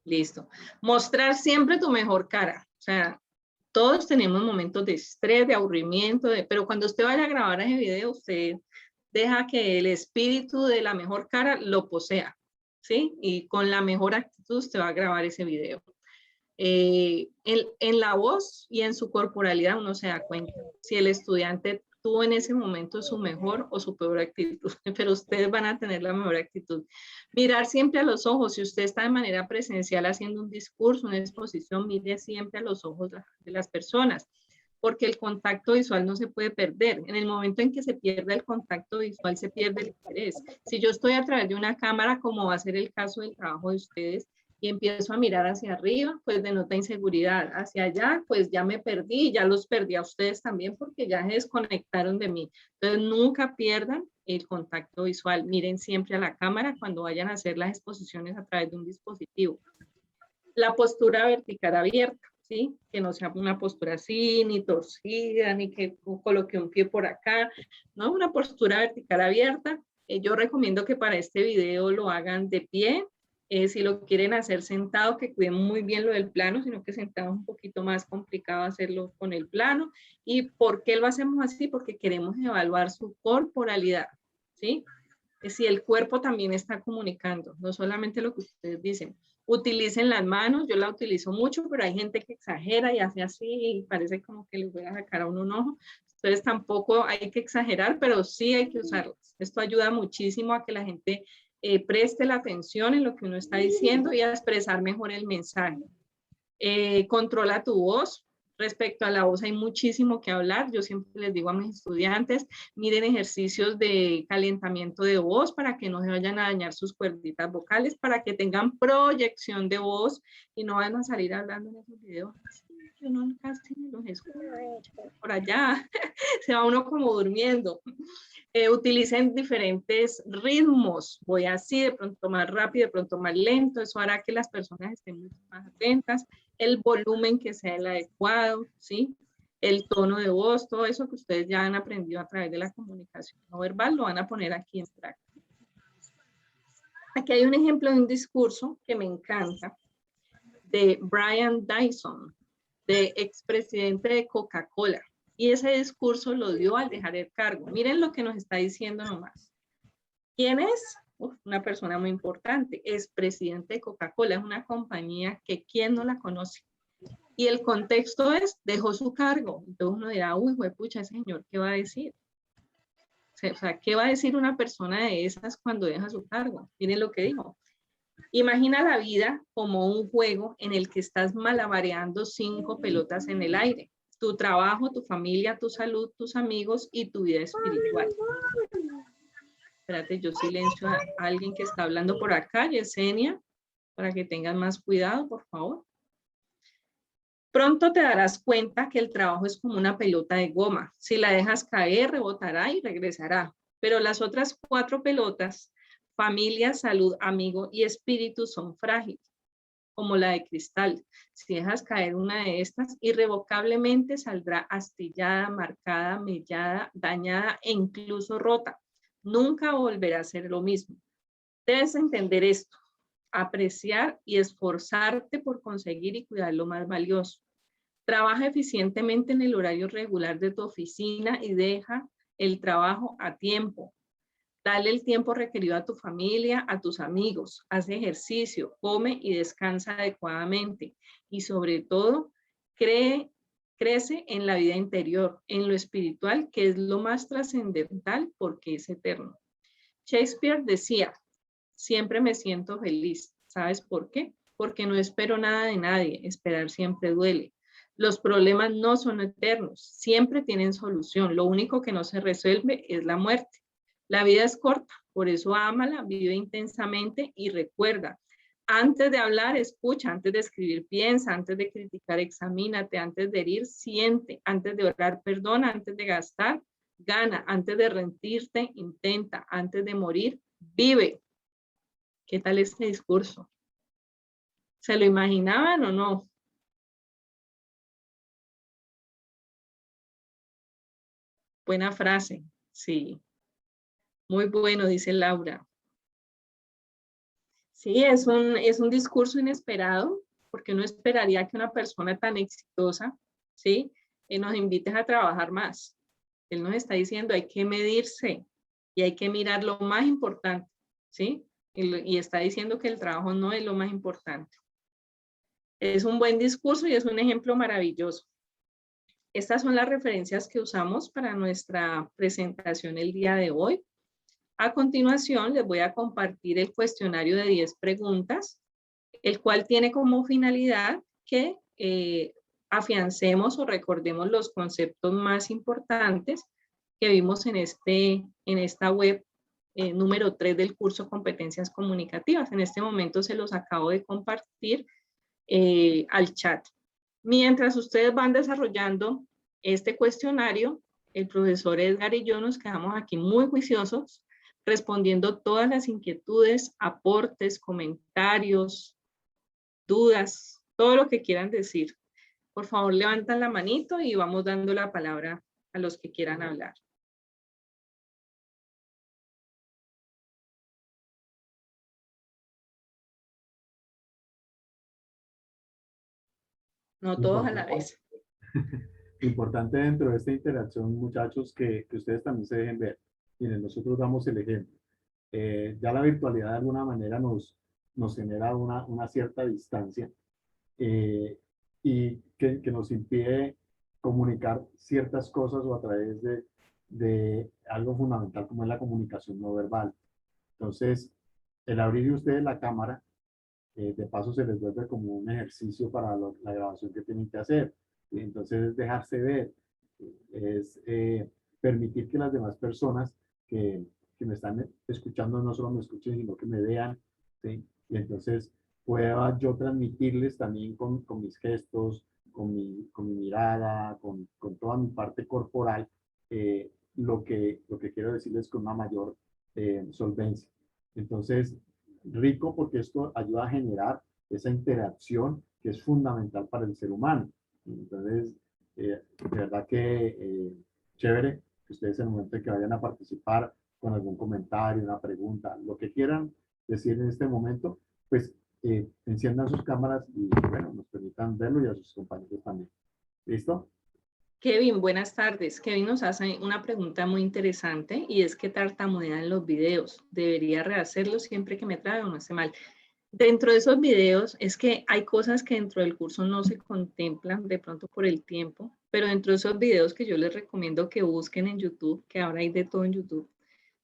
Speaker 1: Listo. Mostrar siempre tu mejor cara. O sea, todos tenemos momentos de estrés, de aburrimiento, pero cuando usted vaya a grabar ese video, usted deja que el espíritu de la mejor cara lo posea, ¿sí? Y con la mejor actitud usted va a grabar ese video. En la voz y en su corporalidad uno se da cuenta si el estudiante tuvo en ese momento su mejor o su peor actitud, pero ustedes van a tener la mejor actitud. Mirar siempre a los ojos, si usted está de manera presencial haciendo un discurso, una exposición, mire siempre a los ojos de las personas, porque el contacto visual no se puede perder. En el momento en que se pierde el contacto visual, se pierde el interés. Si yo estoy a través de una cámara, como va a ser el caso del trabajo de ustedes, y empiezo a mirar hacia arriba, pues denota inseguridad. Hacia allá, pues ya me perdí, ya los perdí a ustedes también porque ya se desconectaron de mí. Entonces, nunca pierdan el contacto visual. Miren siempre a la cámara cuando vayan a hacer las exposiciones a través de un dispositivo. La postura vertical abierta, ¿sí? Que no sea una postura así, ni torcida, ni que coloque un pie por acá, ¿no? Una postura vertical abierta. Yo recomiendo que para este video lo hagan de pie. Si lo quieren hacer sentado, que cuiden muy bien lo del plano, sino que sentado es un poquito más complicado hacerlo con el plano. ¿Y por qué lo hacemos así? Porque queremos evaluar su corporalidad, ¿sí? Si el cuerpo también está comunicando, no solamente lo que ustedes dicen. Utilicen las manos, yo la utilizo mucho, pero hay gente que exagera y hace así y parece como que le voy a sacar a uno un ojo. Entonces tampoco hay que exagerar, pero sí hay que usarlas. Esto ayuda muchísimo a que la gente preste la atención en lo que uno está diciendo y a expresar mejor el mensaje. Controla tu voz. Respecto a la voz hay muchísimo que hablar. Yo siempre les digo a mis estudiantes, miren ejercicios de calentamiento de voz para que no se vayan a dañar sus cuerditas vocales, para que tengan proyección de voz y no vayan a salir hablando en esos videos. Yo no casi los escucho por allá, se va uno como durmiendo. Utilicen diferentes ritmos, voy así, de pronto más rápido, de pronto más lento, eso hará que las personas estén mucho más atentas, el volumen que sea el adecuado, ¿sí? El tono de voz, todo eso que ustedes ya han aprendido a través de la comunicación no verbal, lo van a poner aquí en práctica. Aquí hay un ejemplo de un discurso que me encanta, de Brian Dyson, de expresidente de Coca-Cola. Y ese discurso lo dio al dejar el cargo. Miren lo que nos está diciendo nomás. ¿Quién es? Una persona muy importante. Es presidente de Coca-Cola. Es una compañía que ¿quién no la conoce? Y el contexto es, dejó su cargo. Entonces uno dirá, uy, pucha, ese señor, ¿qué va a decir? O sea, ¿qué va a decir una persona de esas cuando deja su cargo? Miren lo que dijo. Imagina la vida como un juego en el que estás malabareando 5 pelotas en el aire. Tu trabajo, tu familia, tu salud, tus amigos y tu vida espiritual. Espérate, yo silencio a alguien que está hablando por acá, Yesenia, para que tengas más cuidado, por favor. Pronto te darás cuenta que el trabajo es como una pelota de goma. Si la dejas caer, rebotará y regresará. Pero las otras 4 pelotas, familia, salud, amigo y espíritu, son frágiles, como la de cristal. Si dejas caer una de estas, irrevocablemente saldrá astillada, marcada, mellada, dañada e incluso rota. Nunca volverá a ser lo mismo. Debes entender esto, apreciar y esforzarte por conseguir y cuidar lo más valioso. Trabaja eficientemente en el horario regular de tu oficina y deja el trabajo a tiempo. Dale el tiempo requerido a tu familia, a tus amigos. Haz ejercicio, come y descansa adecuadamente. Y sobre todo, crece en la vida interior, en lo espiritual, que es lo más trascendental porque es eterno. Shakespeare decía, siempre me siento feliz. ¿Sabes por qué? Porque no espero nada de nadie. Esperar siempre duele. Los problemas no son eternos, siempre tienen solución. Lo único que no se resuelve es la muerte. La vida es corta, por eso ámala, vive intensamente y recuerda, antes de hablar, escucha, antes de escribir, piensa, antes de criticar, examínate, antes de herir, siente, antes de orar, perdona, antes de gastar, gana, antes de rendirte, intenta, antes de morir, vive. ¿Qué tal este discurso? ¿Se lo imaginaban o no? Buena frase, sí. Muy bueno, dice Laura. Sí, es un discurso inesperado, porque uno esperaría que una persona tan exitosa, ¿sí? Nos invite a trabajar más. Él nos está diciendo, hay que medirse y hay que mirar lo más importante, ¿sí? Y está diciendo que el trabajo no es lo más importante. Es un buen discurso y es un ejemplo maravilloso. Estas son las referencias que usamos para nuestra presentación el día de hoy. A continuación, les voy a compartir el cuestionario de 10 preguntas, el cual tiene como finalidad que afiancemos o recordemos los conceptos más importantes que vimos en esta web número 3 del curso Competencias Comunicativas. En este momento se los acabo de compartir al chat. Mientras ustedes van desarrollando este cuestionario, el profesor Edgar y yo nos quedamos aquí muy juiciosos, respondiendo todas las inquietudes, aportes, comentarios, dudas, todo lo que quieran decir. Por favor, levantan la manito y vamos dando la palabra a los que quieran hablar. No todos a la vez.
Speaker 2: Importante dentro de esta interacción, muchachos, que ustedes también se dejen ver. Miren, nosotros damos el ejemplo. Ya la virtualidad de alguna manera nos genera una cierta distancia y que nos impide comunicar ciertas cosas o a través de algo fundamental como es la comunicación no verbal. Entonces, el abrir de ustedes la cámara, de paso se les vuelve como un ejercicio para la grabación que tienen que hacer. Entonces, es dejarse ver, es permitir que las demás personas que me están escuchando no solo me escuchen, sino que me vean, ¿sí? Y entonces pueda yo transmitirles también con mis gestos, con mi mirada, con toda mi parte corporal, lo que quiero decirles con una mayor solvencia. Entonces, rico porque esto ayuda a generar esa interacción que es fundamental para el ser humano. Entonces, de verdad que chévere que ustedes en el momento que vayan a participar con algún comentario, una pregunta, lo que quieran decir en este momento, pues enciendan sus cámaras y bueno, nos permitan verlo y a sus compañeros también. ¿Listo?
Speaker 1: Kevin, buenas tardes. Kevin nos hace una pregunta muy interesante y es que tartamudea en los videos. ¿Debería rehacerlo siempre que me trae o no esté mal? Dentro de esos videos es que hay cosas que dentro del curso no se contemplan de pronto por el tiempo, pero dentro de esos videos que yo les recomiendo que busquen en YouTube, que ahora hay de todo en YouTube,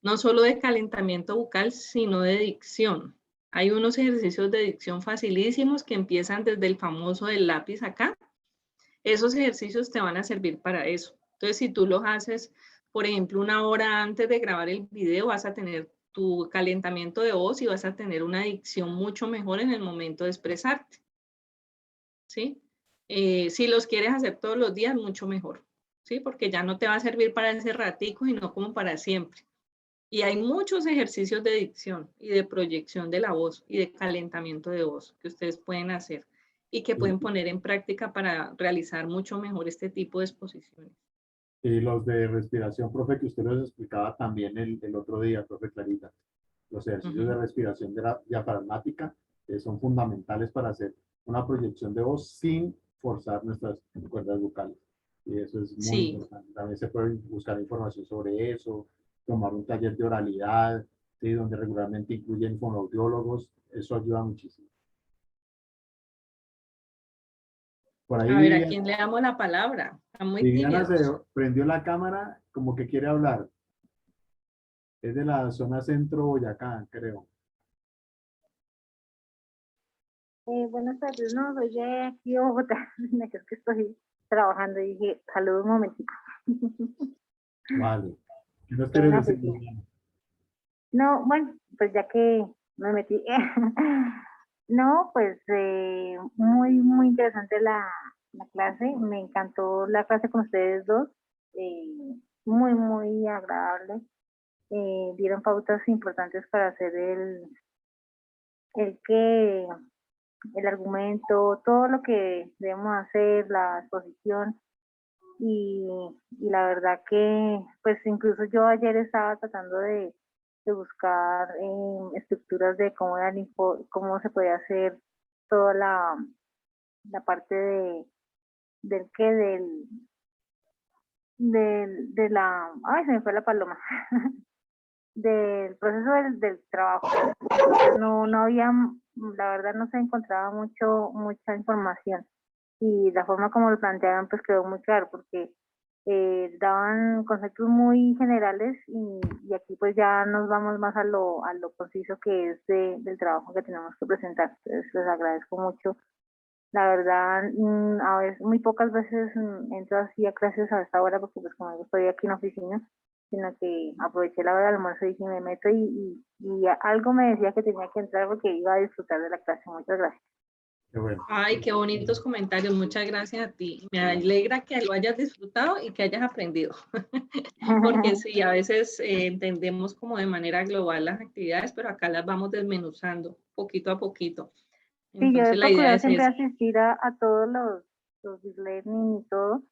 Speaker 1: no solo de calentamiento bucal, sino de dicción. Hay unos ejercicios de dicción facilísimos que empiezan desde el famoso del lápiz acá. Esos ejercicios te van a servir para eso. Entonces, si tú los haces, por ejemplo, una hora antes de grabar el video, vas a tener tu calentamiento de voz y vas a tener una dicción mucho mejor en el momento de expresarte. ¿Sí? Si los quieres hacer todos los días, mucho mejor. ¿Sí? Porque ya no te va a servir para ese ratico, sino como para siempre. Y hay muchos ejercicios de dicción y de proyección de la voz y de calentamiento de voz que ustedes pueden hacer y que pueden poner en práctica para realizar mucho mejor este tipo de exposiciones.
Speaker 2: Y los de respiración, profe, que usted los explicaba también el otro día, profe Clarita. Los ejercicios de respiración diafragmática son fundamentales para hacer una proyección de voz sin forzar nuestras cuerdas vocales. Y eso es muy
Speaker 1: Sí.
Speaker 2: importante. También se puede buscar información sobre eso, tomar un taller de oralidad, ¿sí? Donde regularmente incluyen fonoaudiólogos. Eso ayuda muchísimo. Por ahí
Speaker 1: A ver, ¿a quién le damos la palabra? Están muy
Speaker 2: Viviana se
Speaker 1: tímidos.
Speaker 2: prendió la cámara como que quiere hablar. Es de la zona centro Boyacá, creo.
Speaker 4: Buenas tardes, no, soy de aquí de Bogotá, es que estoy trabajando y dije, saludos un momentito.
Speaker 2: Vale. ¿Qué nos
Speaker 4: Tengo
Speaker 2: quieres
Speaker 4: una
Speaker 2: decir,
Speaker 4: oficina.
Speaker 2: Viviana?
Speaker 4: No, bueno, pues ya que me metí, no, pues muy interesante la clase, me encantó la clase con ustedes dos, muy agradable, dieron pautas importantes para hacer el que el argumento, todo lo que debemos hacer, la exposición y, y la verdad que pues incluso yo ayer estaba tratando de buscar estructuras de cómo, cómo se podía hacer toda la parte de la, ay se me fue la paloma, del proceso del trabajo. Entonces no había, la verdad no se encontraba mucha información y la forma como lo planteaban pues quedó muy claro porque daban conceptos muy generales y aquí pues ya nos vamos más a lo conciso que es del trabajo que tenemos que presentar. Entonces les agradezco mucho. La verdad, a veces, muy pocas veces entro así a clases a esta hora porque pues como digo, estoy aquí en la oficina, sino que aproveché la hora del almuerzo y dije me meto y algo me decía que tenía que entrar porque iba a disfrutar de la clase. Muchas gracias.
Speaker 2: Qué bueno.
Speaker 1: Ay, qué bonitos comentarios. Muchas gracias a ti. Me alegra que lo hayas disfrutado y que hayas aprendido. Porque sí, a veces entendemos como de manera global las actividades, pero acá las vamos desmenuzando poquito a poquito.
Speaker 4: Sí, yo he
Speaker 1: Entonces la idea
Speaker 4: procurado
Speaker 1: es
Speaker 4: siempre
Speaker 1: esa.
Speaker 4: asistir a todos los e-learning y todo,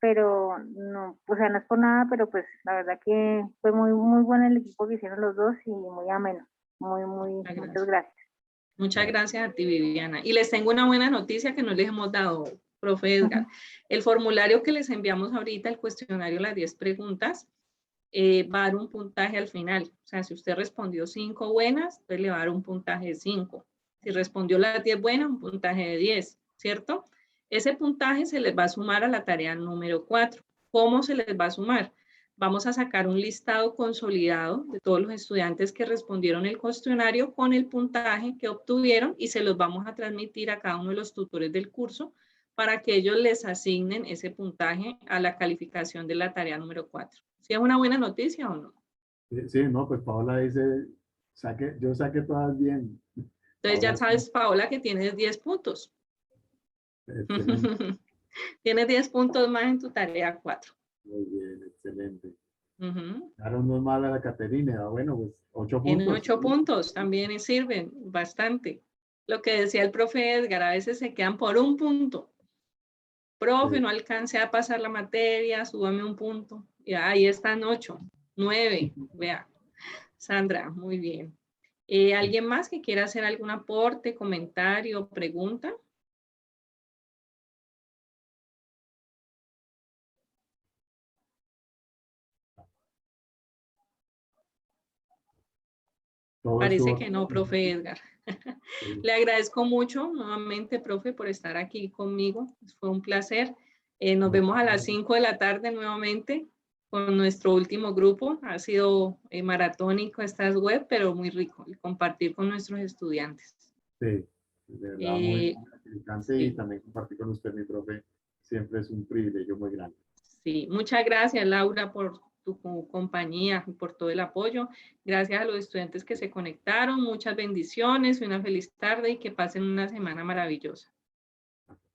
Speaker 4: pero no, o sea, no es por nada, pero pues la verdad que fue muy bueno el equipo que hicieron los dos y muy ameno.
Speaker 1: Muchas
Speaker 4: Muchas
Speaker 1: gracias.
Speaker 4: gracias.
Speaker 1: Muchas gracias a ti, Viviana. Y les tengo una buena noticia que no les hemos dado, profe Edgar. El formulario que les enviamos ahorita, el cuestionario, las 10 preguntas, va a dar un puntaje al final. O sea, si usted respondió 5 buenas, entonces le va a dar un puntaje de 5. Si respondió las 10 buenas, un puntaje de 10, ¿cierto? Ese puntaje se les va a sumar a la tarea número 4. ¿Cómo se les va a sumar? Vamos a sacar un listado consolidado de todos los estudiantes que respondieron el cuestionario con el puntaje que obtuvieron y se los vamos a transmitir a cada uno de los tutores del curso para que ellos les asignen ese puntaje a la calificación de la tarea número 4. ¿Sí es una buena noticia o no?
Speaker 2: Sí, no, pues Paola dice, yo saqué todas bien.
Speaker 1: Entonces ya
Speaker 2: Paola, sí,
Speaker 1: sabes, Paola, que tienes 10 puntos.
Speaker 2: excelente,
Speaker 1: Tienes 10 puntos más en tu tarea 4.
Speaker 2: muy bien, excelente.
Speaker 1: Uh-huh.
Speaker 2: Claro, no es mala la Caterina, bueno, pues 8
Speaker 1: Tienen
Speaker 2: puntos.
Speaker 1: 8 puntos, también sirven bastante. Lo que decía el profe Edgar, a veces se quedan por un punto. Profe,
Speaker 2: Sí.
Speaker 1: no alcancé a pasar la materia, súbame un punto. Y ahí están 8, 9, vea. Sandra, muy bien. ¿Alguien más que quiera hacer algún aporte, comentario, pregunta?
Speaker 2: Todo
Speaker 1: Parece
Speaker 2: estuvo.
Speaker 1: que no, profe Edgar.
Speaker 2: Sí,
Speaker 1: Le agradezco mucho nuevamente, profe, por estar aquí conmigo. Fue un placer. Nos
Speaker 2: no,
Speaker 1: vemos a las 5 de la tarde nuevamente con nuestro último grupo. Ha sido maratónico esta web, pero muy rico el compartir con nuestros estudiantes.
Speaker 2: sí, de verdad muy
Speaker 1: Eh,
Speaker 2: gratificante y
Speaker 1: sí,
Speaker 2: también compartir con usted, mi profe, siempre es un privilegio muy grande.
Speaker 1: sí. Muchas gracias, Laura, por tu compañía y por todo el apoyo. Gracias a los estudiantes que se conectaron. Muchas bendiciones, una feliz tarde y que pasen una semana maravillosa.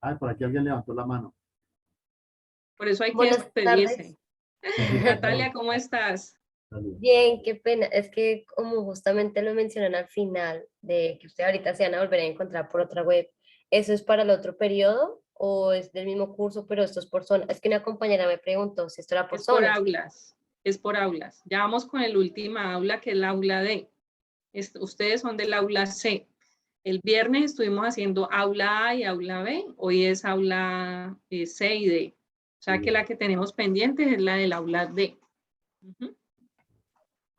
Speaker 2: Ah, por aquí alguien levantó la mano.
Speaker 1: Por eso hay que
Speaker 5: Buenas tardes.
Speaker 1: despedirse. Natalia, ¿cómo estás?
Speaker 2: Saludos.
Speaker 5: Bien, qué pena. Es que como justamente lo mencionan al final, de que usted ahorita se van a volver a encontrar por otra web, ¿eso es para el otro periodo o es del mismo curso, pero esto es por zona. Es que una compañera me preguntó si esto era por
Speaker 1: Es por
Speaker 5: zonas.
Speaker 1: aulas, es por aulas. Ya vamos con el último aula, que es el aula D. Ustedes son del aula C. El viernes estuvimos haciendo aula A y aula B. Hoy es aula C y D. O sea que la que tenemos pendiente es la del aula D. Ujú.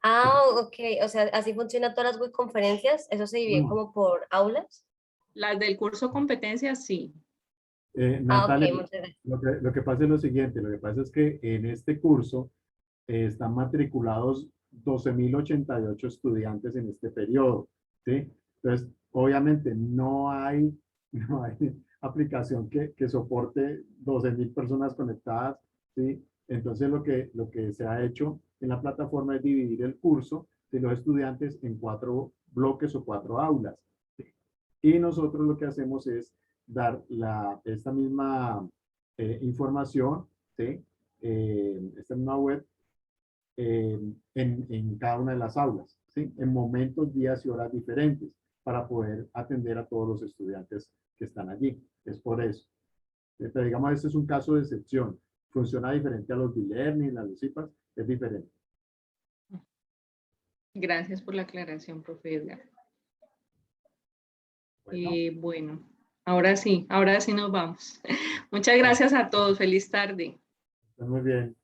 Speaker 5: Ah, ok, o sea, así funcionan todas las conferencias, eso se divide
Speaker 2: No.
Speaker 5: como por aulas.
Speaker 1: Las del curso competencias, sí.
Speaker 5: Ah, ok,
Speaker 2: Natalia,
Speaker 5: muchas gracias.
Speaker 2: lo que pasa es lo siguiente, lo que pasa es que en este curso están matriculados 12.088 estudiantes en este periodo, ¿sí? Entonces, obviamente no hay aplicación que soporte 12.000 personas conectadas, ¿sí? Entonces, lo que se ha hecho en la plataforma es dividir el curso de los estudiantes en 4 bloques o 4 aulas, ¿sí? Y nosotros lo que hacemos es dar esta misma información, ¿sí? Esta misma web en cada una de las aulas, ¿sí? En momentos, días y horas diferentes para poder atender a todos los estudiantes que están allí. Es por eso. Pero digamos, este es un caso de excepción. Funciona diferente a los e-learning, las LUCIPAS, es diferente.
Speaker 1: Gracias por la aclaración, profe Edgar.
Speaker 2: Bueno,
Speaker 1: Bueno, ahora sí nos vamos. Muchas gracias a todos. Feliz tarde.
Speaker 2: está muy bien.